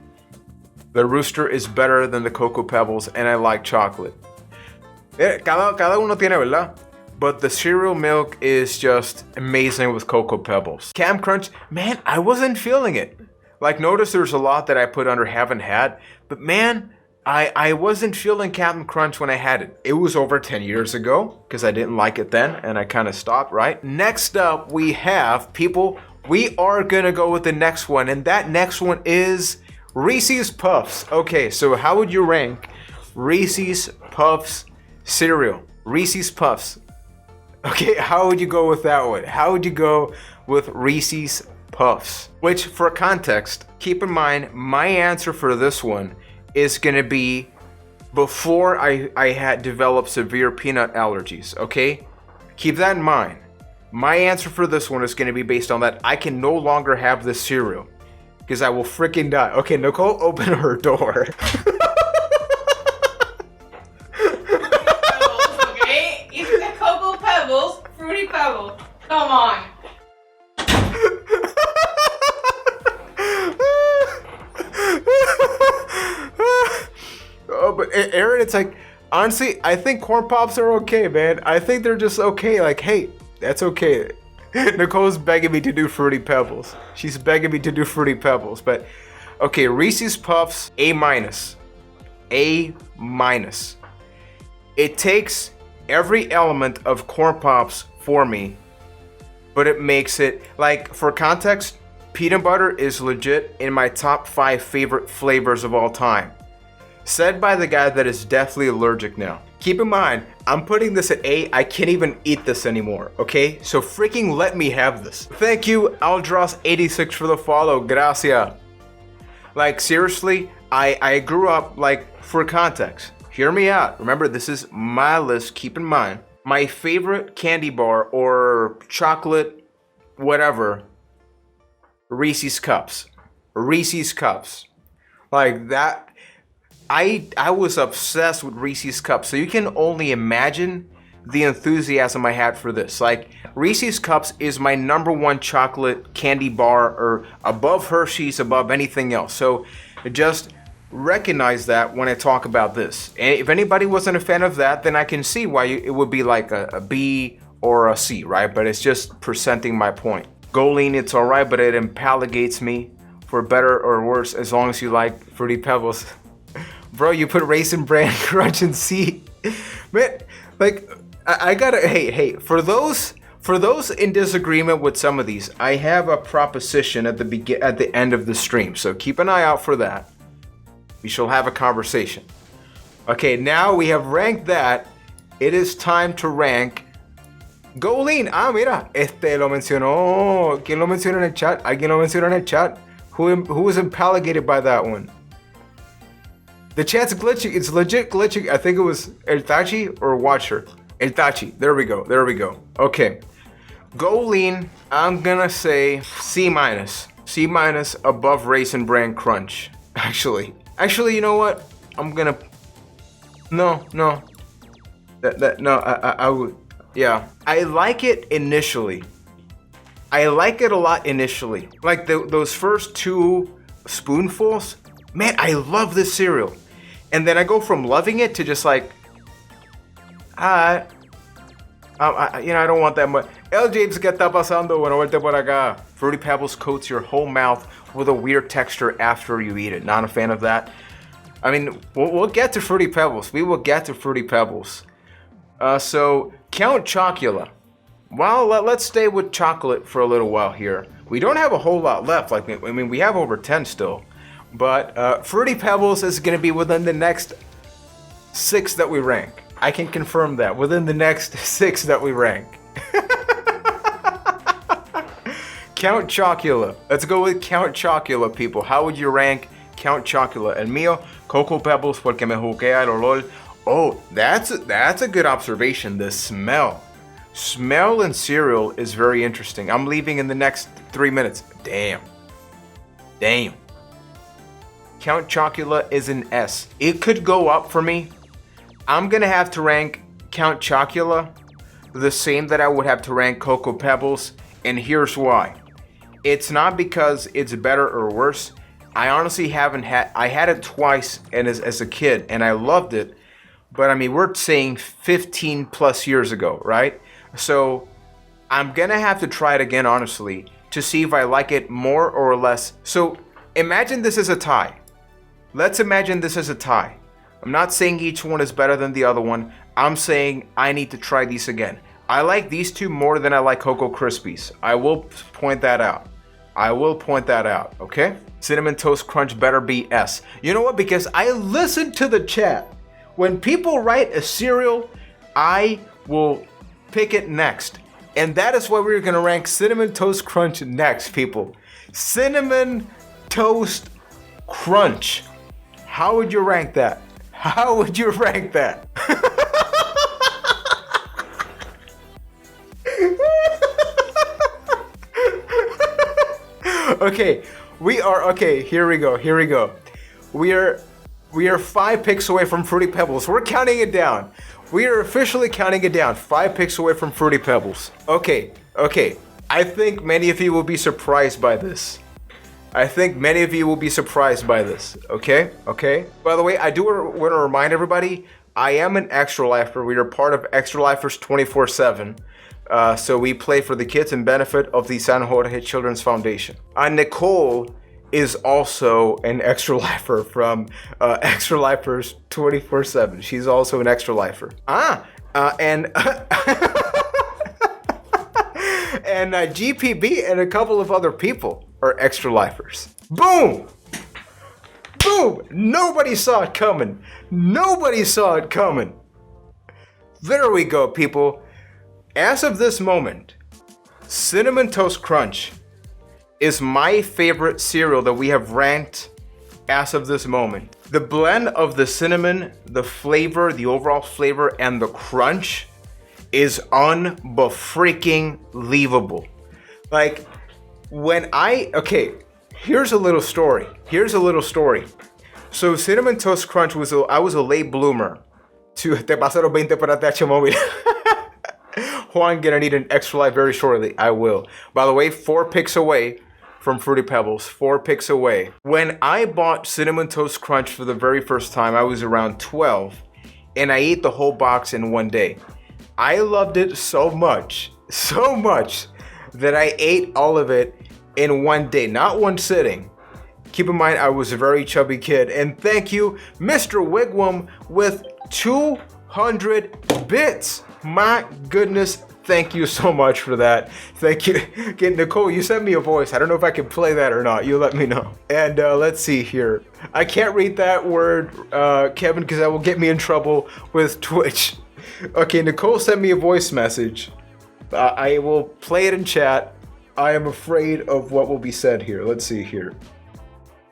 The Rooster is better than the Cocoa Pebbles, and I like chocolate. Cada uno tiene, ¿verdad? But the cereal milk is just amazing with Cocoa Pebbles. Capn'Crunch, man, I wasn't feeling it. Like, notice there's a lot that I put under haven't had, but man, I wasn't feeling Capn'Crunch when I had it. It was over 10 years ago because I didn't like it then and I kind of stopped, right? Next up, we are gonna go with the next one, and that next one is Reese's Puffs. Okay, so how would you rank Reese's Puffs cereal? Reese's Puffs. Okay, how would you go with that one? How would you go with Reese's Puffs? Which, for context, keep in mind, my answer for this one is gonna be before I had developed severe peanut allergies, okay? Keep that in mind. My answer for this one is gonna be based on that. I can no longer have this cereal because I will freaking die. Okay, Nicole, open her door. Pebbles, okay? These are the Cocoa Pebbles, Fruity Pebbles. Come on. Oh, but Aaron, it's like, honestly, I think Corn Pops are okay, man. I think they're just okay. Like, hey, that's okay. Nicole's begging me to do Fruity Pebbles. She's begging me to do Fruity Pebbles. But, okay, Reese's Puffs, A-. A-. It takes every element of Corn Pops for me, but it makes it, like, for context, peanut butter is legit in my top 5 favorite flavors of all time. Said by the guy that is deathly allergic now. Keep in mind, I'm putting this at 8. I can't even eat this anymore, okay? So freaking let me have this. Thank you, Aldros86 for the follow. Gracias. Like, seriously, I grew up, like, for context. Hear me out. Remember, this is my list. Keep in mind, my favorite candy bar or chocolate, whatever, Reese's Cups. Reese's Cups. Like that. I was obsessed with Reese's Cups, so you can only imagine the enthusiasm I had for this. Like, Reese's Cups is my #1 chocolate candy bar, or above Hershey's, above anything else. So just recognize that when I talk about this. And if anybody wasn't a fan of that, then I can see why it would be like a B or a C, right? But it's just presenting my point. Goleen, it's alright, but it impalligates me, for better or worse, as long as you like Fruity Pebbles. Bro, you put Raisin Bran Crunch in C. Man, like, I gotta, hey, for those in disagreement with some of these, I have a proposition at the end of the stream, so keep an eye out for that. We shall have a conversation. Okay, now we have ranked that. It is time to rank Goleen. Ah, mira, lo mencionó. ¿Quién lo mencionó en el chat? ¿Alguien lo mencionó en el chat? Who was impalligated by that one? The chat's glitching. It's legit glitching. I think it was El Tachi or Watcher. El Tachi. There we go. Okay. Goleen, I'm gonna say C-. C- above Raisin Bran Crunch. Actually, you know what? I'm gonna... No. I would... Yeah. I like it initially. I like it a lot initially. Like those first 2 spoonfuls. Man, I love this cereal. And then I go from loving it to just like, I don't want that much. El James, ¿qué está pasando? Bueno, vuelta por acá. Fruity Pebbles coats your whole mouth with a weird texture after you eat it. Not a fan of that. I mean, we'll get to Fruity Pebbles. We will get to Fruity Pebbles. So, Count Chocula. Well, let's stay with chocolate for a little while here. We don't have a whole lot left. Like, I mean, we have over 10 still. But Fruity Pebbles is going to be within the next 6 that we rank. I can confirm that. Within the next 6 that we rank. Count Chocula. Let's go with Count Chocula, people. How would you rank Count Chocula? El mío, Coco Pebbles, porque me juquea el olor. Oh, that's a good observation. The smell. Smell in cereal is very interesting. I'm leaving in the next 3 minutes. Damn. Count Chocula is an S. It could go up for me. I'm gonna have to rank Count Chocula the same that I would have to rank Coco Pebbles, and here's why. It's not because it's better or worse. I honestly I had it twice and as a kid, and I loved it. But I mean, we're saying 15 plus years ago, right? So I'm gonna have to try it again, honestly, to see if I like it more or less. So imagine this is a tie. Let's imagine this is a tie. I'm not saying each one is better than the other one. I'm saying I need to try these again. I like these two more than I like Cocoa Krispies. I will point that out. Okay? Cinnamon Toast Crunch better be S. You know what? Because I listened to the chat. When people write a cereal, I will pick it next. And that is why we're going to rank Cinnamon Toast Crunch next, people. Cinnamon Toast Crunch. How would you rank that? Okay, here we go. We are 5 picks away from Fruity Pebbles. We're counting it down. We are officially counting it down. 5 picks away from Fruity Pebbles. Okay. I think many of you will be surprised by this. Okay? By the way, I do want to remind everybody, I am an Extra Lifer. We are part of Extra Lifers 24/7. So we play for the kids and benefit of the San Jorge Children's Foundation. Nicole is also an Extra Lifer from Extra Lifers 24/7. She's also an Extra Lifer. And and GPB and a couple of other people are Extra Lifers. Boom! Boom! Nobody saw it coming. Nobody saw it coming. There we go, people. As of this moment, Cinnamon Toast Crunch is my favorite cereal that we have ranked as of this moment. The blend of the cinnamon, the flavor, the overall flavor, and the crunch is unbefreaking-leavable. Like, here's a little story. So Cinnamon Toast Crunch I was a late bloomer to Te pasaron 20 para TH móvil. Juan gonna need an extra life very shortly. I will. By the way, 4 picks away from Fruity Pebbles. 4 picks away. When I bought Cinnamon Toast Crunch for the very first time, I was around 12, and I ate the whole box in one day. I loved it so much that I ate all of it in one day, not one sitting. Keep in mind, I was a very chubby kid. And thank you, Mr. Wigwam, with 200 bits. My goodness, thank you so much for that. Thank you. Okay, Nicole, you sent me a voice. I don't know if I can play that or not. You let me know. And let's see here. I can't read that word, Kevin, because that will get me in trouble with Twitch. Okay, Nicole sent me a voice message. I will play it in chat. I am afraid of what will be said here. Let's see here.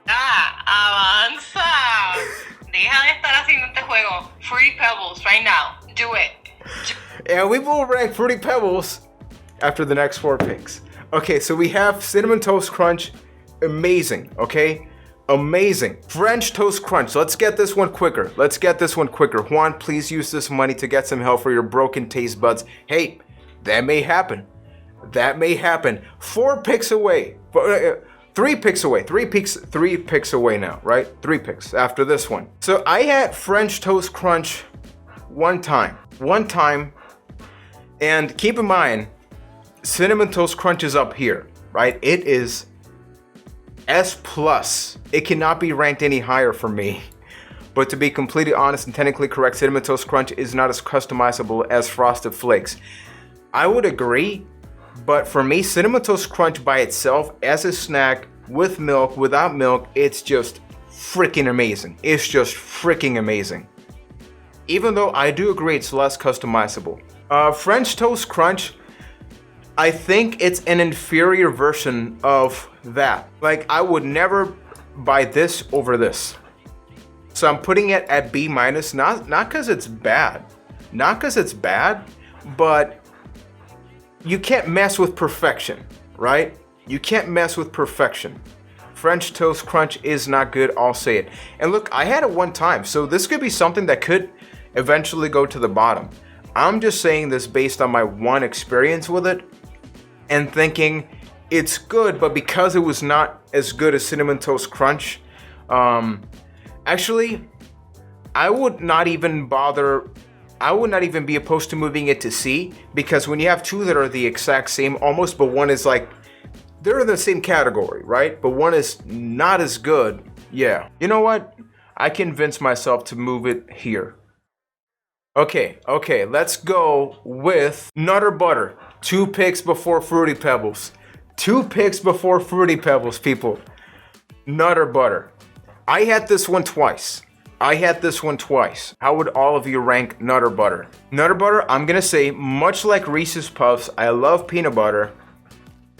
Avanza. Deja de estar haciendo este juego. Fruity Pebbles right now. Do it. And we will rank Fruity Pebbles after the next 4 picks. Okay, so we have Cinnamon Toast Crunch. Amazing, okay? Amazing. French Toast Crunch. Let's get this one quicker. Juan, please use this money to get some help for your broken taste buds. Hey, that may happen. 4 picks away. 3 picks away. 3 picks away now, right? 3 picks after this one. So I had French Toast Crunch one time. And keep in mind, Cinnamon Toast Crunch is up here, right? It is S+. It cannot be ranked any higher for me. But to be completely honest and technically correct, Cinnamon Toast Crunch is not as customizable as Frosted Flakes. I would agree, but for me, Cinnamon Toast Crunch by itself as a snack, with milk, without milk, it's just freaking amazing. Even though I do agree it's less customizable. French Toast Crunch, I think it's an inferior version of that. Like, I would never buy this over this. So I'm putting it at B-, not because it's bad. But you can't mess with perfection, right? You can't mess with perfection. French Toast Crunch is not good, I'll say it. And look, I had it one time, so this could be something that could eventually go to the bottom. I'm just saying this based on my one experience with it and thinking it's good, but because it was not as good as Cinnamon Toast Crunch, actually, I would not even be opposed to moving it to C, because when you have 2 that are the exact same almost, but one is like, they're in the same category, right? But one is not as good. Yeah. You know what? I convinced myself to move it here. Okay, let's go with Nutter Butter. 2 picks before Fruity Pebbles. 2 picks before Fruity Pebbles, people. Nutter Butter. I had this one twice. How would all of you rank Nutter Butter? Nutter Butter, I'm gonna say, much like Reese's Puffs, I love peanut butter.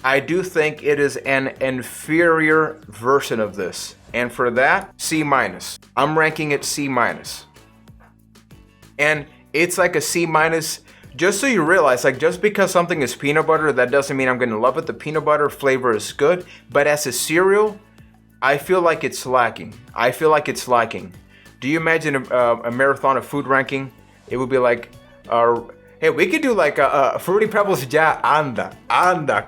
I do think it is an inferior version of this. And for that, C-. I'm ranking it C-. And it's like a C-, just so you realize, like, just because something is peanut butter, that doesn't mean I'm gonna love it. The peanut butter flavor is good, but as a cereal, I feel like it's lacking. Do you imagine a marathon of food ranking? It would be like, hey, we could do like a Fruity Pebbles ya anda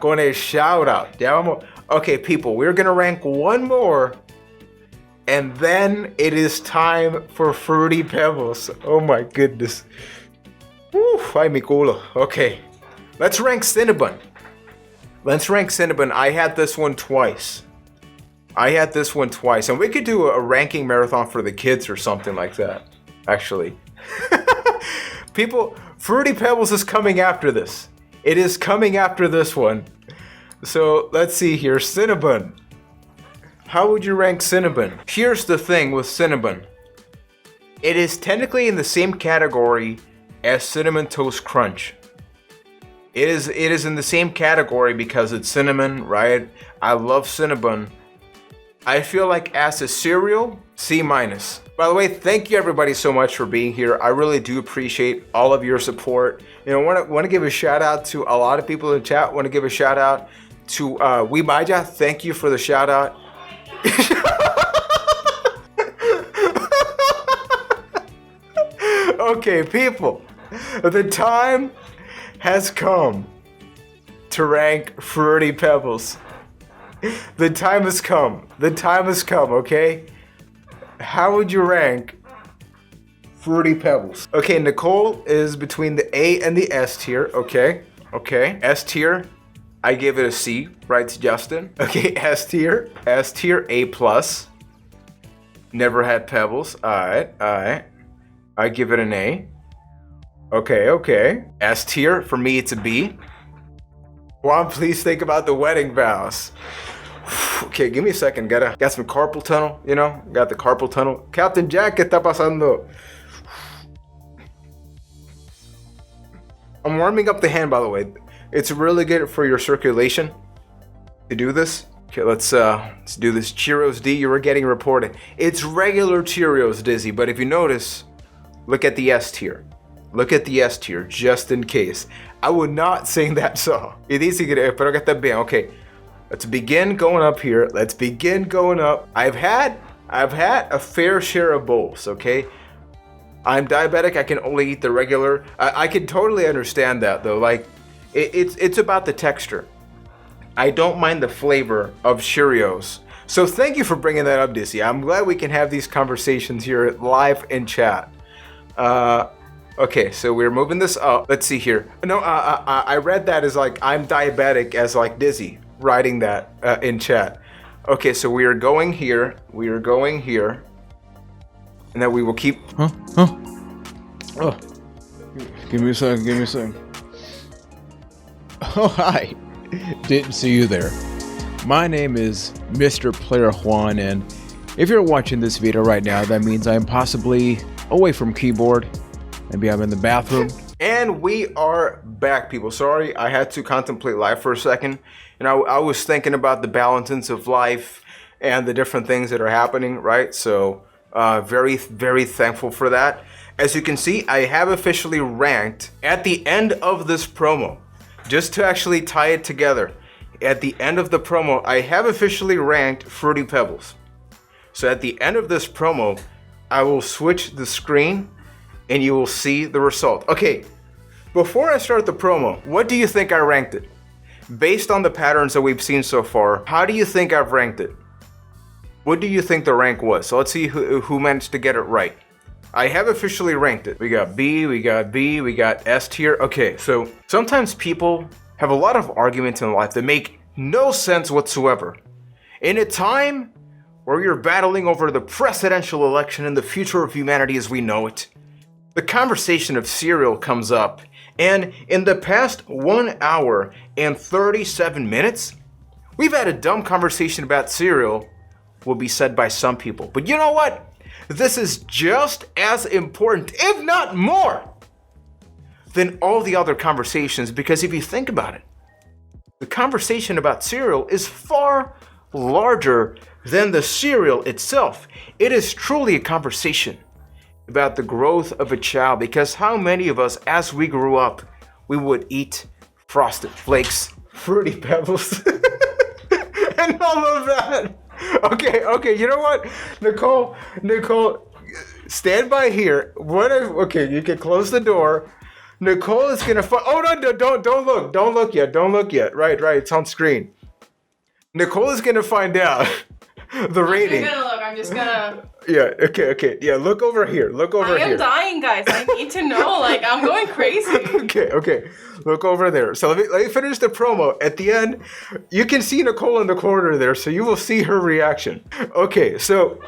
con el shout out. Ya vamos. Okay, people, we're gonna rank one more, and then it is time for Fruity Pebbles. Oh my goodness. Woo, ay mi culo. Okay, let's rank Cinnabon. I had this one twice. And we could do a ranking marathon for the kids or something like that, actually. People, Fruity Pebbles is coming after this. It is coming after this one. So let's see here. Cinnabon. How would you rank Cinnabon? Here's the thing with Cinnabon. It is technically in the same category as Cinnamon Toast Crunch. It is in the same category because it's cinnamon, right? I love Cinnabon. I feel like as a cereal, C-. By the way, thank you everybody so much for being here. I really do appreciate all of your support. You know, want to give a shout out to a lot of people in the chat. Want to give a shout out to Weemaja. Thank you for the shout out. Okay, people, the time has come to rank Fruity Pebbles. The time has come. The time has come, okay? How would you rank Fruity Pebbles? Okay, Nicole is between the A and the S tier, okay? Okay, S tier, I give it a C, right to Justin. Okay, S tier, A+. Never had Pebbles, alright. I give it an A. Okay. S tier, for me it's a B. Juan, please think about the wedding vows. Okay, give me a second. Got some carpal tunnel, you know? Got the carpal tunnel. Captain Jack, ¿qué está pasando? I'm warming up the hand, by the way. It's really good for your circulation to do this. Okay, let's do this. Cheerios D, you were getting reported. It's regular Cheerios, Dizzy, but if you notice, look at the S tier. Look at the S tier, just in case. I would not sing that song. Y dice que espero que estés bien. Okay, let's begin going up here. Let's begin going up. I've had a fair share of bowls, okay? I'm diabetic, I can only eat the regular. I can totally understand that though. Like, it's about the texture. I don't mind the flavor of Cheerios. So thank you for bringing that up, Dizzy. I'm glad we can have these conversations here live in chat. Okay, so we're moving this up. Let's see here. No, I read that as like I'm diabetic as like Dizzy, writing that in chat. Okay, so we are going here. We are going here. And then we will keep... Huh? Oh. Give me a second. Oh, hi. Didn't see you there. My name is Mr. Player Juan, and if you're watching this video right now, that means I'm possibly away from keyboard. Maybe I'm in the bathroom. And we are back, people. Sorry, I had to contemplate life for a second. And I was thinking about the balances of life and the different things that are happening, right? So, very, very thankful for that. As you can see, I have officially ranked at the end of this promo. Just to actually tie it together. At the end of the promo, I have officially ranked Fruity Pebbles. So at the end of this promo, I will switch the screen and you will see the result. Okay, before I start the promo, what do you think I ranked it? Based on the patterns that we've seen so far, how do you think I've ranked it? What do you think the rank was? So let's see who managed to get it right. I have officially ranked it. We got B, we got S tier. Okay, so sometimes people have a lot of arguments in life that make no sense whatsoever. In a time where you're battling over the presidential election and the future of humanity as we know it, the conversation of cereal comes up, and in the past 1 hour and 37 minutes, we've had a dumb conversation about cereal, will be said by some people. But you know what? This is just as important, if not more, than all the other conversations, because if you think about it, the conversation about cereal is far larger than the cereal itself. It is truly a conversation about the growth of a child, because how many of us, as we grew up, we would eat Frosted Flakes, Fruity Pebbles, and all of that. Okay, you know what? Nicole, stand by here. Okay, you can close the door. Nicole is gonna find, oh no, don't look yet. Right, it's on screen. Nicole is gonna find out the rating. I'm just gonna Yeah, okay. Yeah, look over here. I am dying, guys. I need to know. Like, I'm going crazy. Okay. Look over there. So let me finish the promo. At the end, you can see Nicole in the corner there, so you will see her reaction. Okay, so,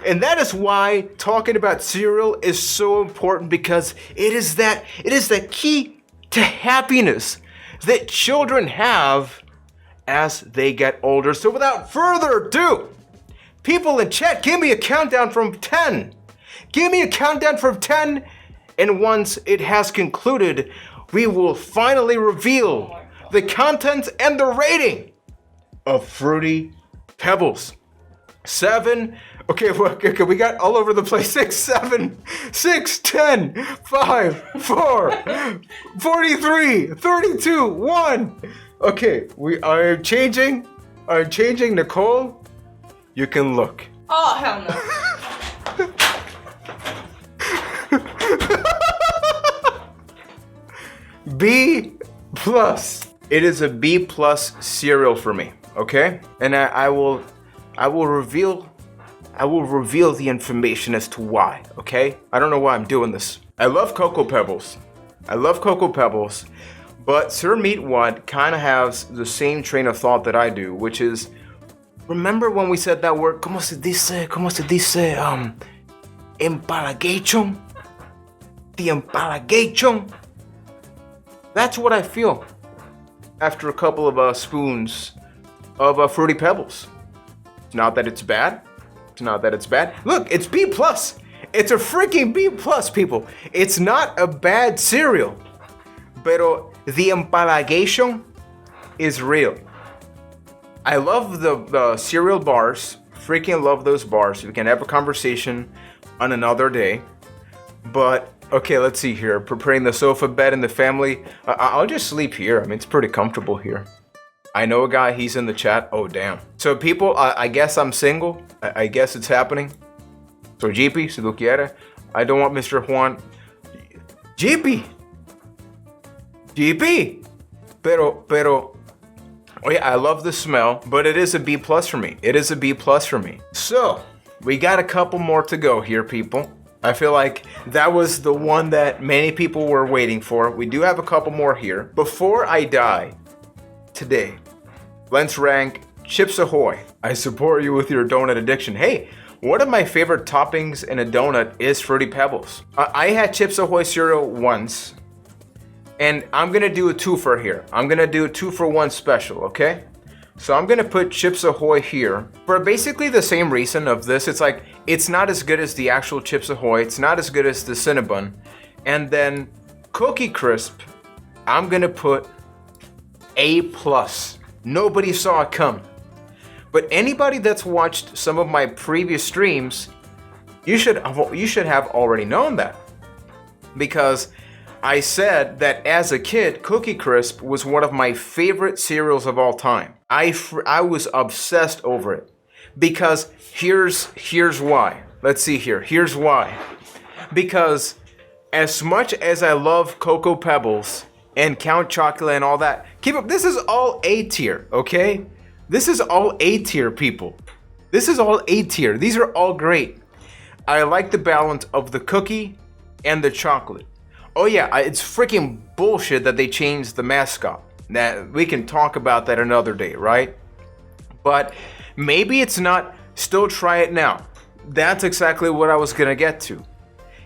and that is why talking about cereal is so important, because it is the key to happiness that children have as they get older. So without further ado, People in chat, give me a countdown from 10. Give me a countdown from 10. And once it has concluded, we will finally reveal the contents and the rating of Fruity Pebbles. 7. Okay, we got all over the place. 6, 7, 6, 10, 5, 4, 43, 32, 1. Okay, we are changing. Nicole, you can look. Oh, hell no. B plus. It is a B plus cereal for me. Okay, and I will reveal the information as to why. Okay, I don't know why I'm doing this. I love Coco Pebbles. But Sir Meat One kind of has the same train of thought that I do, which is, remember when we said that word? ¿Cómo se dice? Empalagation. The empalagation. That's what I feel after a couple of spoons of Fruity Pebbles. It's not that it's bad. Look, it's B plus. It's a freaking B plus, people. It's not a bad cereal. Pero the empalagation is real. I love the cereal bars. Freaking love those bars. We can have a conversation on another day. But okay, let's see here. Preparing the sofa bed in the family. I'll just sleep here. I mean, it's pretty comfortable here. I know a guy, he's in the chat. Oh, damn. So people, I guess I'm single. I guess it's happening. So GP, si lo quiere. I don't want Mr. Juan. GP. Pero, oh yeah, I love the smell, but it is a B plus for me. So, we got a couple more to go here, people. I feel like that was the one that many people were waiting for. We do have a couple more here. Before I die today, let's rank Chips Ahoy. I support you with your donut addiction. Hey, one of my favorite toppings in a donut is Fruity Pebbles. I had Chips Ahoy cereal once, and I'm gonna do a twofer here. I'm gonna do a 2-for-1 special, okay? So I'm gonna put Chips Ahoy here for basically the same reason of this. It's like, it's not as good as the actual Chips Ahoy. It's not as good as the Cinnabon. And then Cookie Crisp, I'm gonna put A plus. Nobody saw it come. But anybody that's watched some of my previous streams, you should have already known that. Because I said that as a kid, Cookie Crisp was one of my favorite cereals of all time. I was obsessed over it. Because here's why. Let's see here. Here's why. Because as much as I love Coco Pebbles and Count Chocula and all that, keep up. This is all A tier, okay? This is all A tier, people. This is all A tier. These are all great. I like the balance of the cookie and the chocolate. Oh yeah, it's freaking bullshit that they changed the mascot. That we can talk about that another day, right? But maybe it's not. Still try it now. That's exactly what I was gonna get to.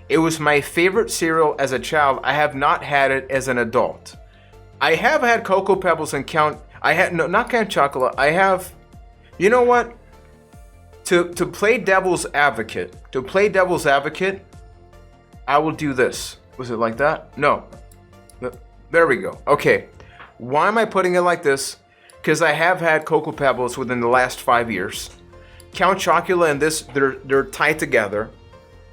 It was my favorite cereal as a child. I have not had it as an adult. I have had Cocoa Pebbles and not Count Chocula. I have, you know what? To play devil's advocate, I will do this. Was it like that? No. There we go. Okay. Why am I putting it like this? Because I have had Cocoa Pebbles within the last 5 years. Count Chocula and this, they're tied together.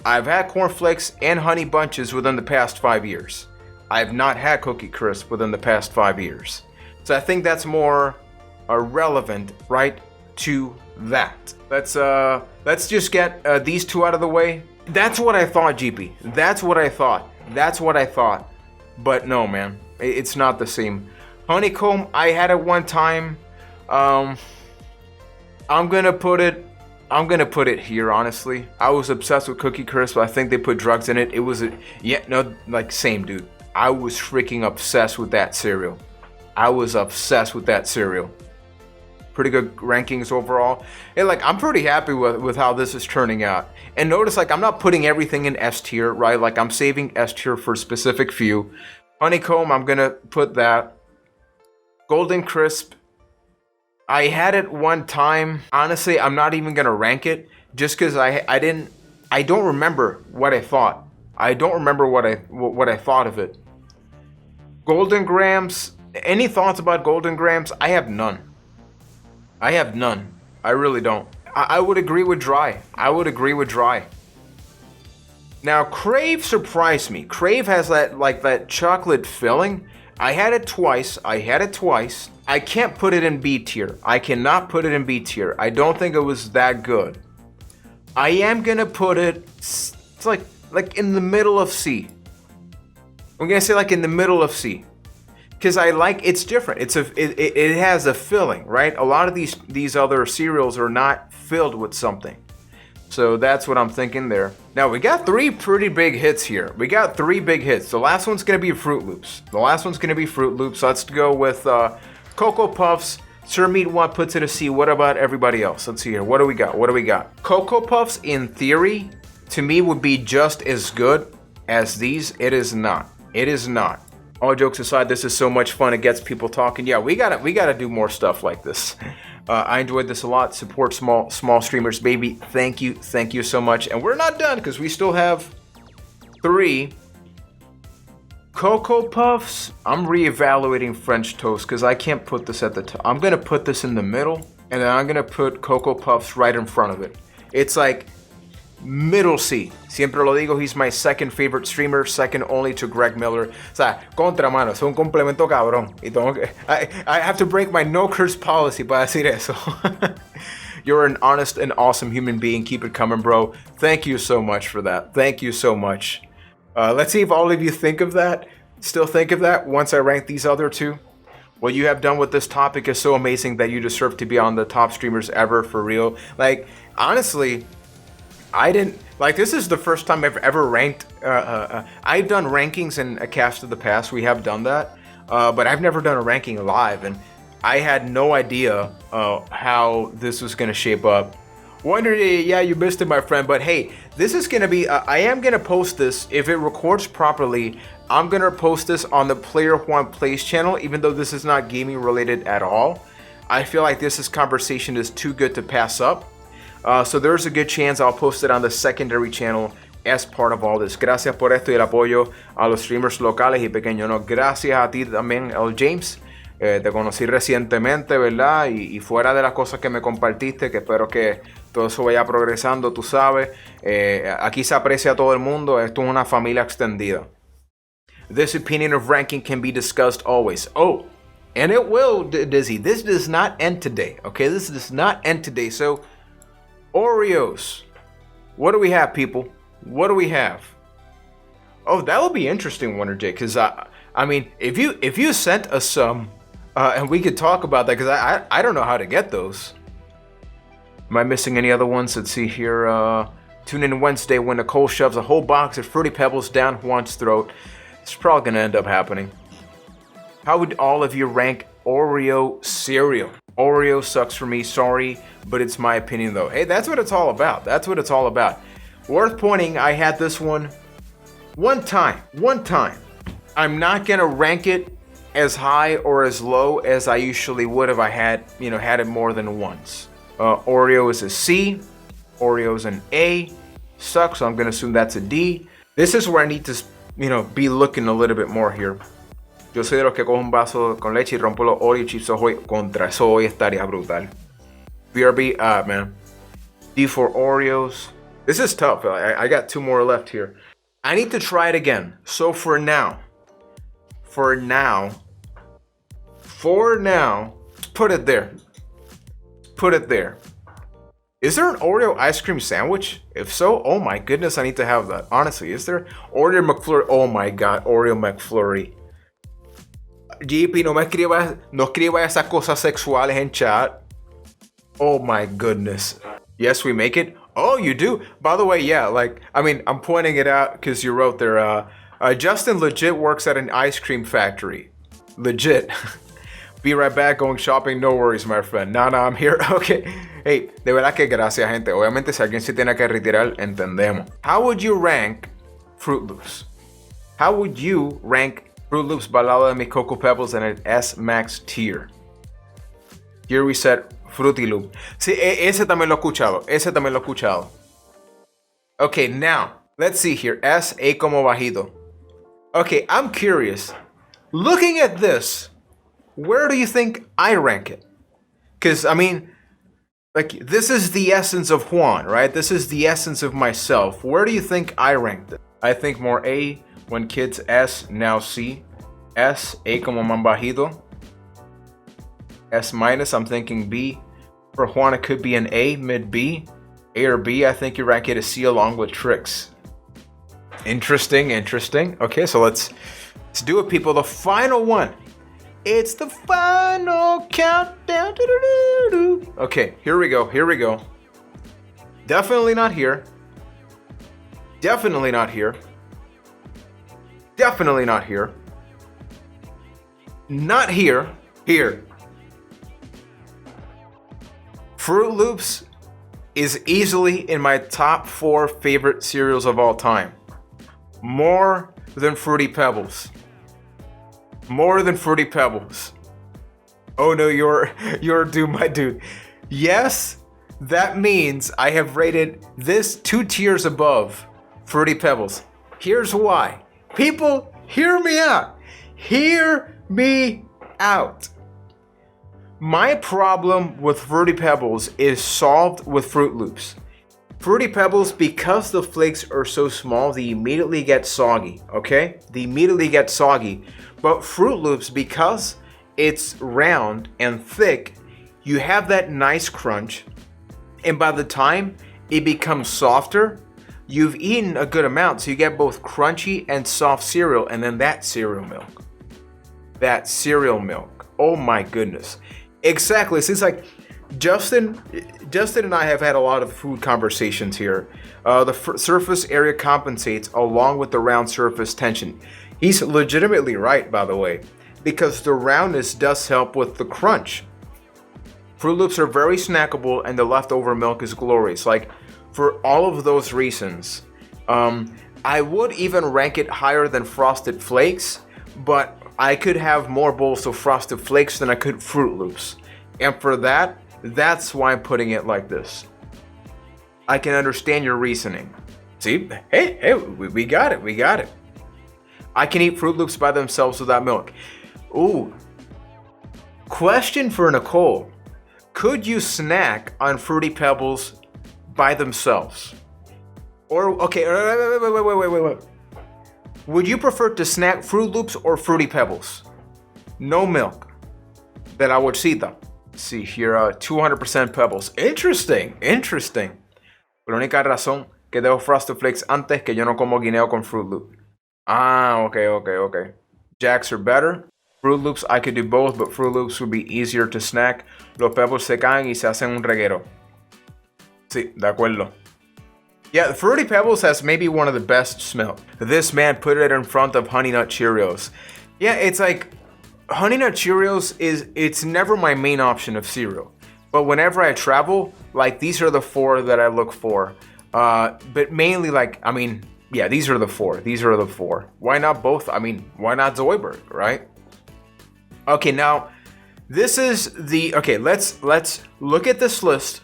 I've had Cornflakes and Honey Bunches within the past 5 years. I have not had Cookie Crisp within the past 5 years. So I think that's more relevant, right, to that. Let's just get these two out of the way. That's what I thought, GP. That's what I thought. But no, man, it's not the same. Honeycomb, I had it one time. I'm gonna put it here, honestly. I was obsessed with Cookie Crisp. I think they put drugs in it. It was same, dude. I was freaking obsessed with that cereal. Pretty good rankings overall. And I'm pretty happy with how this is turning out. And notice, I'm not putting everything in S tier, right? I'm saving S tier for a specific few. Honeycomb, I'm gonna put that. Golden Crisp, I had it one time. Honestly, I'm not even gonna rank it just because I don't remember what I thought. I don't remember what I thought of it. Golden Grams. Any thoughts about Golden Grams? I have none. I have none. I really don't. I would agree with Dry. I would agree with Dry. Now, Crave surprised me. Crave has that chocolate filling. I had it twice. I can't put it in B tier. I cannot put it in B tier. I don't think it was that good. I am gonna put it. It's like in the middle of C. I'm gonna say like in the middle of C, because it's different. It has a filling, right? A lot of these other cereals are not filled with something. So that's what I'm thinking there. Now we got 3 pretty big hits here. We got 3 big hits. The last one's gonna be Fruit Loops. Let's go with Coco Puffs. Sir Meat One puts it a C. What about everybody else? Let's see here. What do we got? Coco Puffs, in theory, to me would be just as good as these. It is not. All jokes aside, this is so much fun. It gets people talking. Yeah, we gotta do more stuff like this. I enjoyed this a lot. Support small streamers, baby. Thank you so much. And we're not done because we still have 3 Coco Puffs. I'm reevaluating French Toast because I can't put this at the top. I'm gonna put this in the middle, and then I'm gonna put Coco Puffs right in front of it. It's like middle C. Siempre lo digo, he's my second favorite streamer, second only to Greg Miller. O sea, contra mano, es un complemento cabrón. Y tengo que, I have to break my no curse policy para decir eso. You're an honest and awesome human being. Keep it coming, bro. Thank you so much for that. Thank you so much. Let's see if all of you think of that. Still think of that once I rank these other 2. What you have done with this topic is so amazing that you deserve to be on the top streamers ever, for real. Like, honestly, I didn't, like, this is the first time I've ever ranked, I've done rankings in a cast of the past, we have done that, but I've never done a ranking live, and I had no idea how this was going to shape up. Wondered, yeah, you missed it, my friend, but hey, this is going to be, I am going to post this, if it records properly, I'm going to post this on the Player Juan Plays channel, even though this is not gaming related at all. I feel like this conversation is too good to pass up. So there's a good chance I'll post it on the secondary channel as part of all this. Gracias por esto y el apoyo a los streamers locales y pequeños, ¿no? Gracias a ti también, El James. Te conocí recientemente, ¿verdad? Y fuera de las cosas que me compartiste, que espero que todo eso vaya progresando, tú sabes. Aquí se aprecia a todo el mundo. Esto es una familia extendida. This opinion of ranking can be discussed always. Oh, and it will, Dizzy. This does not end today, okay? This does not end today. So, Oreos. What do we have, people? What do we have? Oh, that would be interesting, Wonder J, because I mean, if you sent us some, and we could talk about that, because I don't know how to get those. Am I missing any other ones? Let's see here. Tune in Wednesday when Nicole shoves a whole box of Fruity Pebbles down Juan's throat. It's probably gonna end up happening. How would all of you rank Oreo cereal? Oreo sucks for me, sorry, but it's my opinion though. Hey, that's what it's all about. That's what it's all about. Worth pointing, I had this one time. I'm not gonna rank it as high or as low as I usually would if I had it more than once. Oreo is a C, Oreo is an A, sucks, so I'm gonna assume that's a D. This is where I need to, be looking a little bit more here. Yo soy de los que cojo un vaso con leche y rompo los Oreo chips hoy. Contra eso hoy estaría brutal. BRB, man. D for Oreos. This is tough. I got 2 more left here. I need to try it again. So for now, put it there. Is there an Oreo ice cream sandwich? If so, oh my goodness, I need to have that. Honestly, is there? Oreo McFlurry. Oh my god, Oreo McFlurry. GP, no escriba esas cosas sexuales en chat. Oh my goodness. Yes, we make it. Oh, you do? By the way, yeah, I'm pointing it out because you wrote there, Justin legit works at an ice cream factory. Legit. Be right back, going shopping, no worries, my friend. No, I'm here. Okay. Hey, de verdad que gracias, gente. Obviamente, si alguien se tiene que retirar, entendemos. How would you rank Fruit Loops? How would you rank Fruit Loops al lado de mis Coco Pebbles en el S Max tier? Here we said Fruity Loop. Sí, ese también lo he escuchado. Ese también lo he escuchado. Okay, now, let's see here. S, A como bajito. Okay, I'm curious. Looking at this, where do you think I rank it? Because, I mean, like, this is the essence of Juan, right? This is the essence of myself. Where do you think I ranked it? I think more A, when kids S, now C. S, A como más bajito. S minus, I'm thinking B. For Juan, it could be an A, mid B. A or B, I think you rank it a C along with Tricks. Interesting. Okay, so let's do it, people. The final one. It's the final countdown. Okay, here we go. Definitely not here. Definitely not here. Definitely not here. Not here. Here. Fruit Loops is easily in my top 4 favorite cereals of all time. More than Fruity Pebbles. More than Fruity Pebbles. Oh no, you're a dude, my dude. Yes, that means I have rated this 2 tiers above Fruity Pebbles. Here's why. People, hear me out. Hear me out. My problem with Fruity Pebbles is solved with Fruit Loops. Fruity Pebbles, because the flakes are so small, they immediately get soggy, okay? They immediately get soggy. But Fruit Loops, because it's round and thick, you have that nice crunch. And by the time it becomes softer, you've eaten a good amount. So you get both crunchy and soft cereal, and then that cereal milk. That cereal milk. Oh my goodness. Exactly. It seems like Justin and I have had a lot of food conversations here. The surface area compensates along with the round surface tension. He's legitimately right, by the way, because the roundness does help with the crunch. Fruit Loops are very snackable and the leftover milk is glorious. Like, for all of those reasons, I would even rank it higher than Frosted Flakes, but I could have more bowls of Frosted Flakes than I could Fruit Loops. And for that, that's why I'm putting it like this. I can understand your reasoning. See? Hey, we got it. I can eat Fruit Loops by themselves without milk. Ooh. Question for Nicole. Could you snack on Fruity Pebbles by themselves? Or, okay, wait. Would you prefer to snack Fruit Loops or Fruity Pebbles? No milk. De la bolsita. Let's see here, 200% Pebbles. Interesting. La única razón que dejo Frosted Flakes antes que yo no como guineo con Fruit Loop. Ah, okay. Jacks are better. Fruit Loops, I could do both, but Fruit Loops would be easier to snack. Los Pebbles se caen y se hacen un reguero. Sí, de acuerdo. Yeah, Fruity Pebbles has maybe one of the best smell. This man put it in front of Honey Nut Cheerios. Yeah, it's like, Honey Nut Cheerios it's never my main option of cereal. But whenever I travel, like, these are the 4 that I look for. But mainly, like, I mean, yeah, these are the 4. Why not both? I mean, why not Zoidberg, right? Okay, now, this is the, okay, let's look at this list.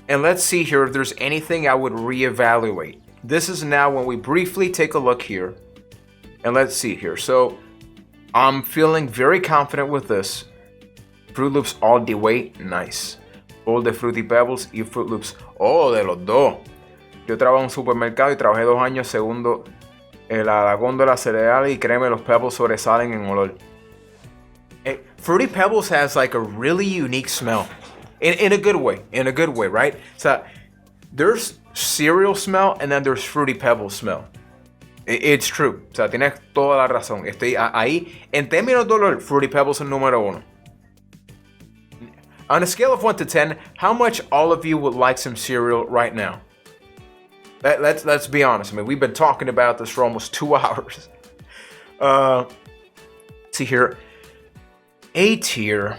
And let's see here if there's anything I would reevaluate. This is now when we briefly take a look here. And let's see here. So, I'm feeling very confident with this. Fruit Loops all the way, nice. Bowl de Fruity Pebbles y Fruit Loops. Oh, de los dos. Yo trabajo en un supermercado y trabajé 2 años segundo la góndola cereal y créeme, los Pebbles sobresalen en olor. Fruity Pebbles has like a really unique smell. In a good way, right? So there's cereal smell and then there's Fruity Pebbles smell. It's true. O sea, tienes toda la razón. Estoy ahí. En términos de olor, Fruity Pebbles es número 1. On a scale of 1 to 10, how much all of you would like some cereal right now? Let's be honest. I mean, we've been talking about this for almost 2 hours. See here. A tier.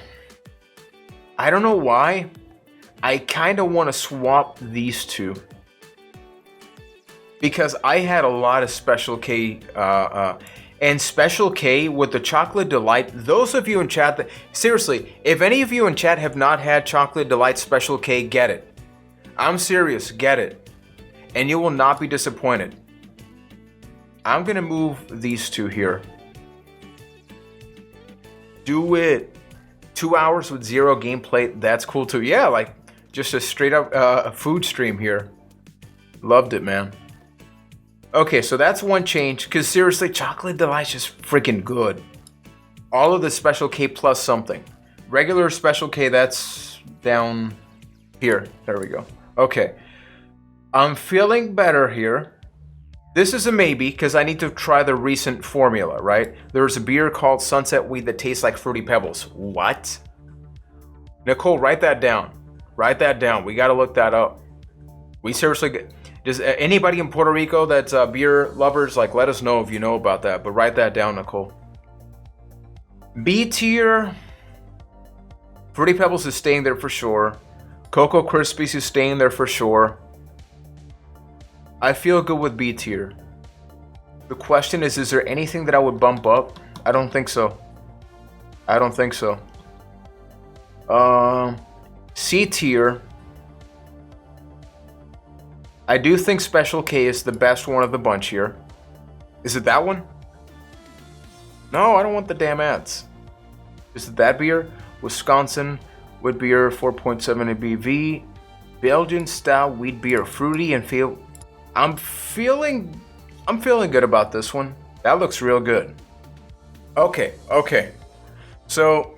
I don't know why. I kind of want to swap these 2. Because I had a lot of Special K and Special K with the Chocolate Delight. Those of you in chat seriously, if any of you in chat have not had Chocolate Delight Special K, get it. I'm serious, get it. And you will not be disappointed. I'm gonna move these two here. Do it. 2 hours with 0 gameplay, that's cool too. Yeah, like just a straight up food stream here. Loved it, man. Okay, so that's one change, because seriously, Chocolate Delight's just freaking good. All of the Special K plus something. Regular Special K, that's down here. There we go. Okay. I'm feeling better here. This is a maybe, because I need to try the recent formula, right? There's a beer called Sunset Wheat that tastes like Fruity Pebbles. What? Nicole, write that down. Write that down. We got to look that up. We seriously... Does anybody in Puerto Rico that's beer lovers, like, let us know if you know about that. But write that down, Nicole. B tier. Fruity Pebbles is staying there for sure. Cocoa Crispies is staying there for sure. I feel good with B tier. The question is there anything that I would bump up? I don't think so. I don't think so. C tier. I do think Special K is the best one of the bunch here. Is it that one? No, I don't want the damn ads. Is it that beer? Wisconsin wheat beer, 4.7 ABV. Belgian style wheat beer, fruity and feel. I'm feeling good about this one. That looks real good. Okay. So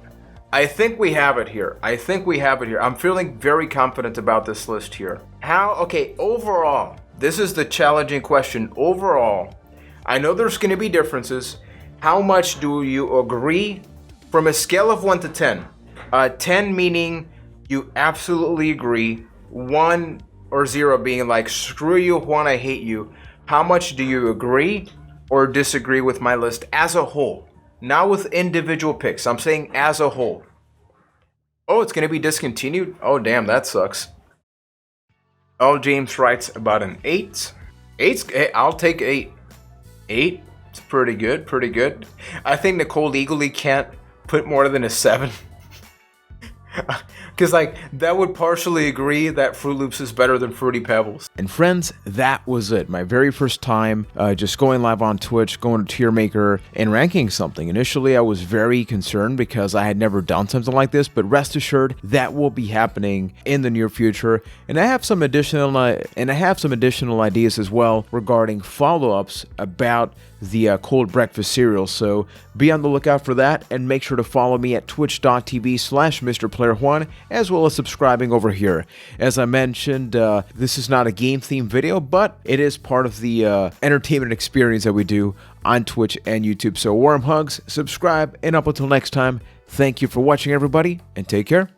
I think we have it here. I'm feeling very confident about this list here. Okay, overall, this is the challenging question. Overall, I know there's going to be differences. How much do you agree from a scale of 1 to 10? 10 meaning you absolutely agree. 1 or 0 being like, screw you, Juan, I hate you. How much do you agree or disagree with my list as a whole? Not with individual picks. I'm saying as a whole. Oh, it's going to be discontinued? Oh, damn, that sucks. Oh, James writes about an 8. 8's, I'll take 8. 8? It's pretty good. I think Nicole legally can't put more than a 7. Because, like, that would partially agree that Fruit Loops is better than Fruity Pebbles. And friends, that was it. My very first time just going live on Twitch, going to Tier Maker, and ranking something. Initially, I was very concerned because I had never done something like this, but rest assured, that will be happening in the near future. And I have some additional ideas as well regarding follow-ups about the cold breakfast cereal, so be on the lookout for that, and make sure to follow me at twitch.tv/MrPlayerJuan, as well as subscribing over here. As I mentioned, this is not a game theme video, but it is part of the entertainment experience that we do on Twitch and YouTube. So warm hugs, subscribe, and up until next time, thank you for watching, everybody, and take care.